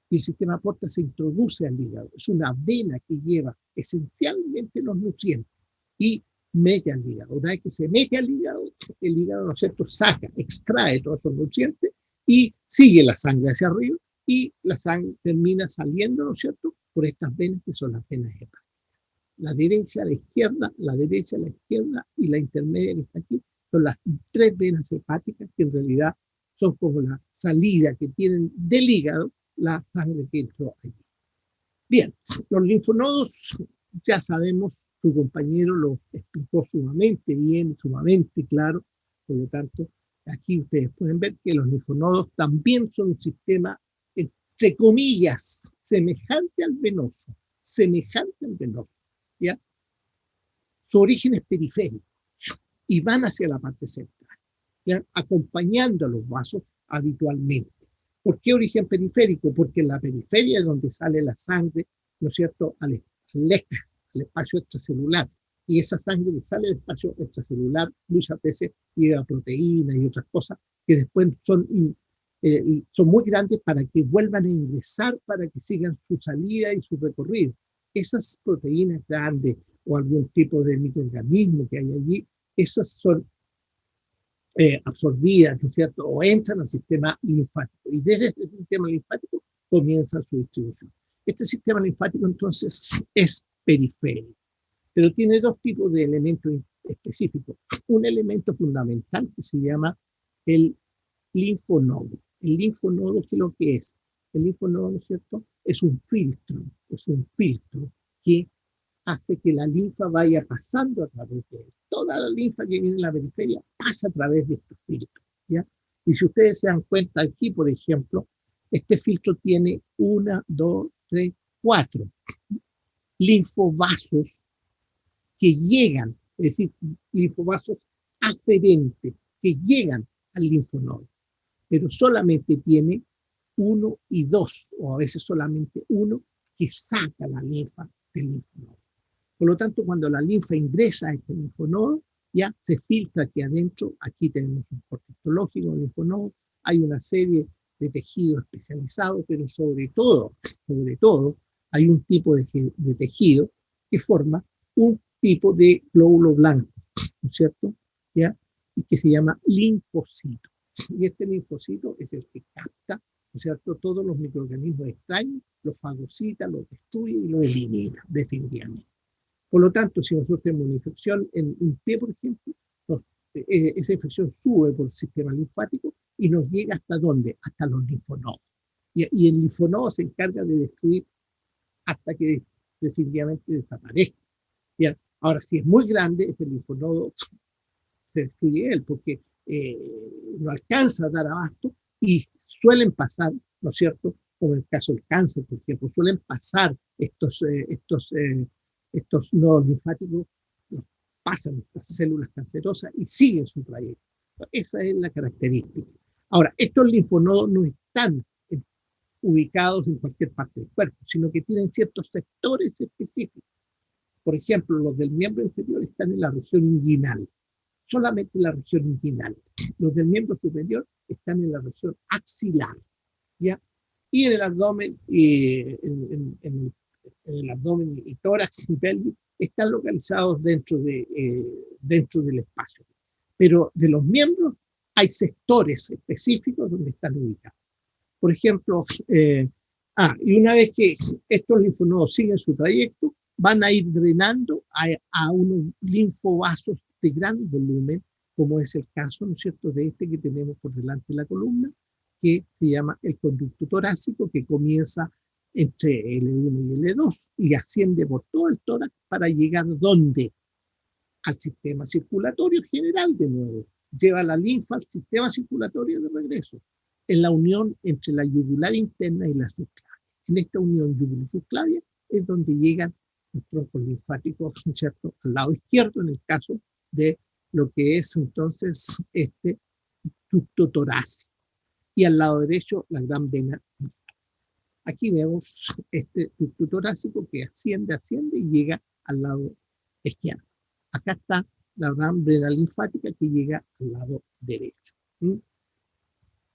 Y el sistema porta se introduce al hígado. Es una vena que lleva esencialmente los nutrientes y mete al hígado. Una vez que se mete al hígado, el hígado, ¿no es cierto?, saca, extrae todos esos nutrientes y sigue la sangre hacia arriba y la sangre termina saliendo, ¿no es cierto?, por estas venas que son las venas hepáticas. La derecha, la izquierda, la derecha, la izquierda y la intermedia que está aquí son las tres venas hepáticas que en realidad son como la salida que tienen del hígado la sangre que entró allí. Bien, los linfonodos, ya sabemos, su compañero lo explicó sumamente bien, sumamente claro, por lo tanto, aquí ustedes pueden ver que los linfonodos también son un sistema, entre comillas, semejante al venoso, ¿ya? Su origen es periférico y van hacia la parte central, ¿ya?, acompañando a los vasos habitualmente. ¿Por qué origen periférico? Porque en la periferia es donde sale la sangre, ¿no es cierto?, al espacio extracelular. Y esa sangre que sale del espacio extracelular muchas veces lleva proteínas y otras cosas que después son muy grandes para que vuelvan a ingresar, para que sigan su salida y su recorrido. Esas proteínas grandes o algún tipo de microorganismo que hay allí, esas son absorbidas, ¿no es cierto?, o entran al sistema linfático. Y desde este sistema linfático comienza su distribución. Este sistema linfático entonces es periférico, pero tiene dos tipos de elementos específicos. Un elemento fundamental que se llama el linfonodo. El linfonodo, ¿qué es lo que es? El linfonodo, ¿no es cierto?, es un filtro que hace que la linfa vaya pasando a través de él. Toda la linfa que viene en la periferia pasa a través de estos filtros, ¿ya? Y si ustedes se dan cuenta aquí, por ejemplo, este filtro tiene 1, 2, 3, 4 linfovasos que llegan, es decir, linfovasos aferentes que llegan al linfonodo, pero solamente tiene 1 y 2, o a veces solamente 1, que saca la linfa del linfonodo. Por lo tanto, cuando la linfa ingresa a este linfonodo, ya se filtra aquí adentro. Aquí tenemos un corte histológico, un linfonodo, hay una serie de tejidos especializados, pero sobre todo, hay un tipo de tejido que forma un tipo de glóbulo blanco, ¿no es cierto?, ¿ya?, y que se llama linfocito. Y este linfocito es el que capta, ¿no es cierto?, todos los microorganismos extraños, los fagocita, los destruye y los elimina definitivamente. Por lo tanto, si nosotros tenemos una infección en un pie, por ejemplo, esa infección sube por el sistema linfático y nos llega ¿hasta dónde? Hasta los linfonodos. Y el linfonodo se encarga de destruir hasta que definitivamente desaparezca. ¿Ya? Ahora, si es muy grande, este linfonodo se destruye él, porque no alcanza a dar abasto y suelen pasar, ¿no es cierto?, como en el caso del cáncer, por ejemplo, suelen pasar estos nodos linfáticos, pasan estas células cancerosas y siguen su trayecto. Esa es la característica. Ahora, estos linfonodos no están ubicados en cualquier parte del cuerpo, sino que tienen ciertos sectores específicos. Por ejemplo, los del miembro inferior están en la región inguinal, solamente en la región inguinal. Los del miembro superior están en la región axilar, ¿ya? Y en el abdomen, en el abdomen y tórax y pelvis están localizados dentro del espacio. Pero de los miembros hay sectores específicos donde están ubicados. Por ejemplo, y una vez que estos linfonodos siguen su trayecto, van a ir drenando a unos linfovasos de gran volumen, como es el caso, ¿no es cierto?, de este que tenemos por delante de la columna, que se llama el conducto torácico, que comienza entre L1 y L2 y asciende por todo el tórax para llegar ¿dónde? Al sistema circulatorio general de nuevo. Lleva la linfa al sistema circulatorio de regreso, en la unión entre la yugular interna y la subclavia. En esta unión yugular-subclavia es donde llegan los troncos linfáticos, ¿cierto?, al lado izquierdo, en el caso de lo que es entonces este ducto torácico, y al lado derecho la gran vena linfática. Aquí vemos este ducto torácico que asciende y llega al lado izquierdo. Acá está la membrana linfática que llega al lado derecho. ¿Mm?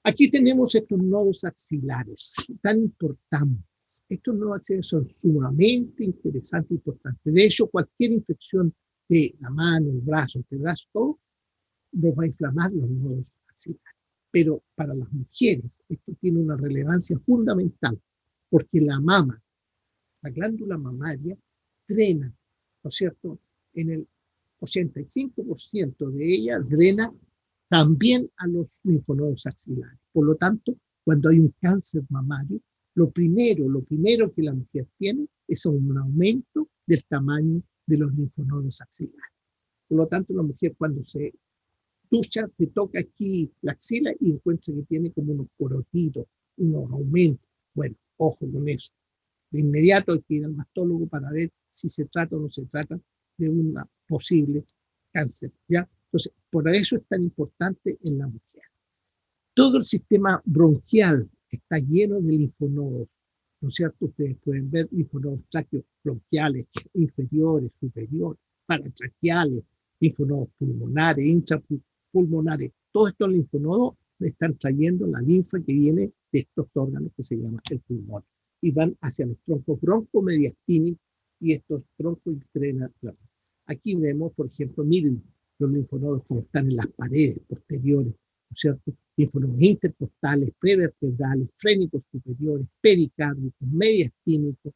Aquí tenemos estos nodos axilares tan importantes. Estos nodos axilares son sumamente interesantes e importantes. De hecho, cualquier infección de la mano, el brazo, todo, nos va a inflamar los nodos axilares. Pero para las mujeres esto tiene una relevancia fundamental, porque la mama, la glándula mamaria, drena, ¿no es cierto? En el 85% de ella drena también a los linfonodos axilares. Por lo tanto, cuando hay un cáncer mamario, lo primero que la mujer tiene es un aumento del tamaño de los linfonodos axilares. Por lo tanto, la mujer cuando se ducha, te toca aquí la axila y encuentra que tiene como unos porotitos, unos aumentos. Bueno, ojo con eso. De inmediato hay que ir al mastólogo para ver si se trata o no se trata de una posible cáncer, ¿ya? Entonces, por eso es tan importante en la mujer. Todo el sistema bronquial está lleno de linfonodos, ¿no es cierto? Ustedes pueden ver linfonodos traqueobronquiales, inferiores, superiores, paratraqueales, linfonodos pulmonares, intrapulmonares. Todos estos linfonodos están trayendo la linfa que viene de estos órganos que se llaman el pulmón y van hacia los troncos broncomediastínicos y estos troncos drenan. Aquí vemos, por ejemplo, miren los linfonodos como están en las paredes posteriores, ¿no es cierto? Linfonodos intercostales, prevertebrales, frénicos superiores, pericárdicos, mediastínicos,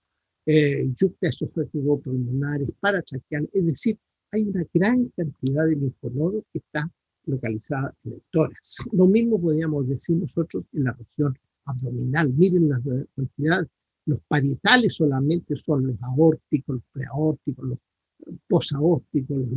yuctaesofágico-pulmonares, paratraqueales, es decir, hay una gran cantidad de linfonodos que está localizada en el tórax. Lo mismo podríamos decir nosotros en la región abdominal. Miren la cantidad. Los parietales solamente son los aórticos, los preaórticos, los posaórticos, los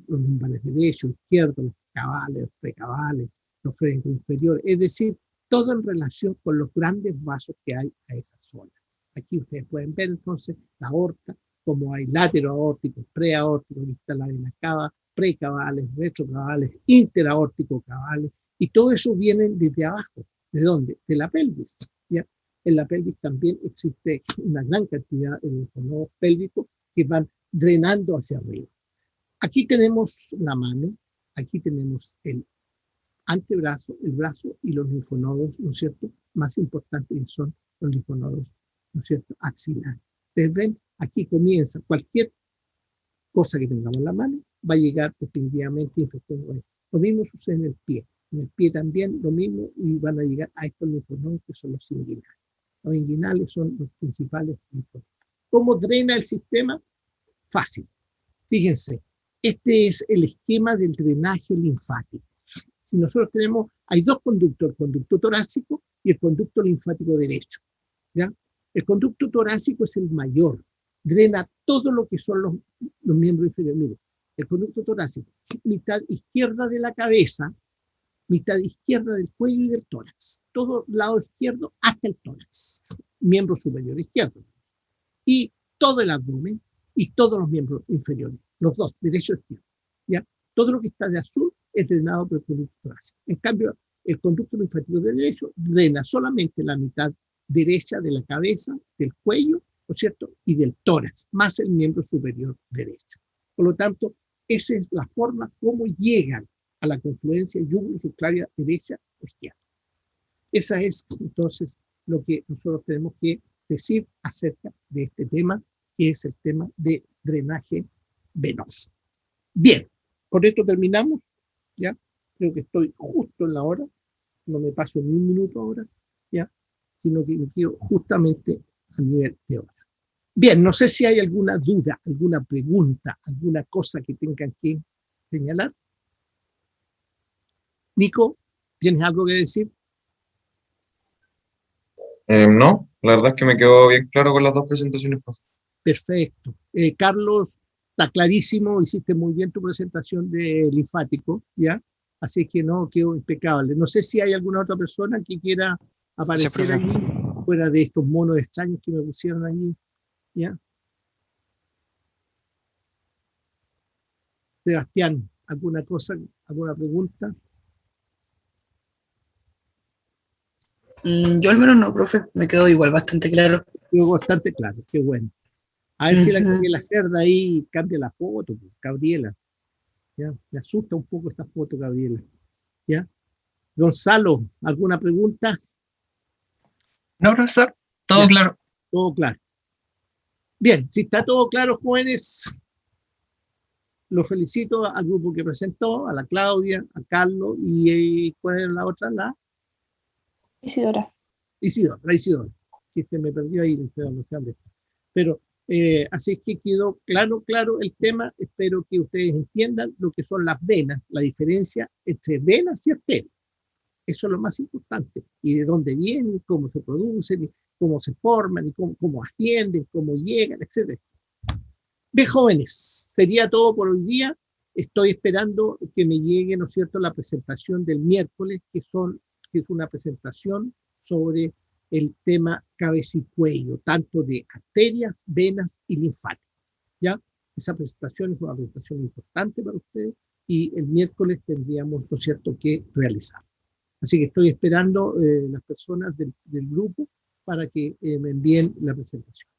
lumbares derechos, izquierdos, los cabales, los precabales, los frénicos inferiores. Es decir, todo en relación con los grandes vasos que hay a esa zona. Aquí ustedes pueden ver entonces la aorta, como hay lateroaórticos, preaórticos, está la vena cava, precavales, retrocavales, interaórticos cavales, y todo eso viene desde abajo. ¿De dónde? De la pelvis. ¿Ya? En la pelvis también existe una gran cantidad de linfonodos pélvicos que van drenando hacia arriba. Aquí tenemos la mano, aquí tenemos el antebrazo, el brazo y los linfonodos, ¿no es cierto?, más importantes que son los linfonodos, ¿no es cierto?, axilares. Ustedes ven, aquí comienza cualquier cosa que tengamos en la mano, va a llegar definitivamente infección. Lo mismo sucede en el pie. En el pie también lo mismo y van a llegar a estos linfonodos que son los inguinales. Los inguinales son los principales linfonodos. ¿Cómo drena el sistema? Fácil. Fíjense, este es el esquema del drenaje linfático. Si nosotros tenemos, hay dos conductos, el conducto torácico y el conducto linfático derecho. ¿Ya? El conducto torácico es el mayor, drena todo lo que son los miembros inferiores. Miren, el conducto torácico, mitad izquierda de la cabeza, mitad izquierda del cuello y del tórax. Todo lado izquierdo hasta el tórax, miembro superior izquierdo. Y todo el abdomen y todos los miembros inferiores, los dos, derecho y izquierdo. ¿Ya? Todo lo que está de azul es drenado por el conducto torácico. En cambio, el conducto linfático de derecho drena solamente la mitad derecha de la cabeza, del cuello, ¿no es cierto?, y del tórax, más el miembro superior derecho. Por lo tanto, esa es la forma como llegan a la confluencia yugosubclavia derecha o izquierda. Esa es, entonces, lo que nosotros tenemos que decir acerca de este tema, que es el tema de drenaje venoso. Bien, con esto terminamos, ¿ya? Creo que estoy justo en la hora, no me paso ni un minuto ahora, ¿ya? Sino que me quedo justamente a nivel de hora. Bien, no sé si hay alguna duda, alguna pregunta, alguna cosa que tengan que señalar. Nico, ¿tienes algo que decir? No, la verdad es que me quedó bien claro con las dos presentaciones. Perfecto. Carlos, está clarísimo, hiciste muy bien tu presentación de linfático, ¿ya? Así que no, quedó impecable. No sé si hay alguna otra persona que quiera aparecer allí, fuera de estos monos extraños que me pusieron allí, ¿ya? Sebastián, ¿alguna cosa, alguna pregunta? Yo al menos no, profe, me quedó igual bastante claro. Quedó bastante claro, qué bueno. A ver si la Gabriela Cerda ahí cambia la foto, Gabriela. ¿ya? Me asusta un poco esta foto, Gabriela. ¿Ya? Gonzalo, ¿alguna pregunta? No, profesor, todo Ya. claro. Todo claro. Bien, si está todo claro, jóvenes, los felicito al grupo que presentó, a la Claudia, a Carlos y ¿cuál era la otra? La Isidora. Isidora, que se me perdió ahí, no sé dónde está. Pero así es que quedó claro el tema. Espero que ustedes entiendan lo que son las venas, la diferencia entre venas y arterias. Eso es lo más importante. Y de dónde vienen, cómo se producen, y cómo se forman, y cómo ascienden, cómo llegan, etcétera. Bien, jóvenes, sería todo por hoy día. Estoy esperando que me llegue, ¿no es cierto?, la presentación del miércoles, que es una presentación sobre el tema cabeza y cuello, tanto de arterias, venas y linfáticos. ¿Ya? Esa presentación es una presentación importante para ustedes y el miércoles tendríamos, ¿no es cierto?, que realizar. Así que estoy esperando las personas del grupo para que me envíen la presentación.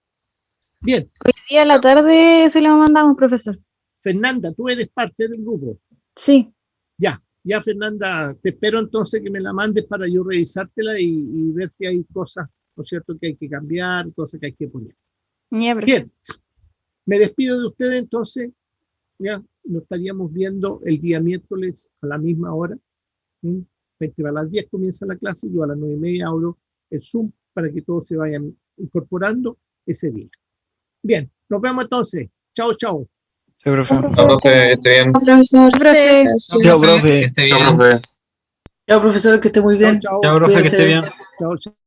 Bien. Hoy día a la tarde se lo mandamos, profesor. Fernanda, tú eres parte del grupo. Sí. Ya, Fernanda, te espero entonces que me la mandes para yo revisártela y ver si hay cosas, ¿no es cierto?, que hay que cambiar, cosas que hay que poner. Ya, bien, me despido de ustedes entonces. Ya nos estaríamos viendo el día miércoles a la misma hora. A las 10 comienza la clase, yo a las 9:30 abro el Zoom para que todos se vayan incorporando ese día. Bien, nos vemos entonces. Chao, chao. Sí, profe. Entonces, esté bien. Profesor. Profe. Chao, profe. Que esté bien. Chao, profe. Chao, profesor, que esté muy bien. Chao, Chao, profe, que Cuídese. esté bien. chao, chao.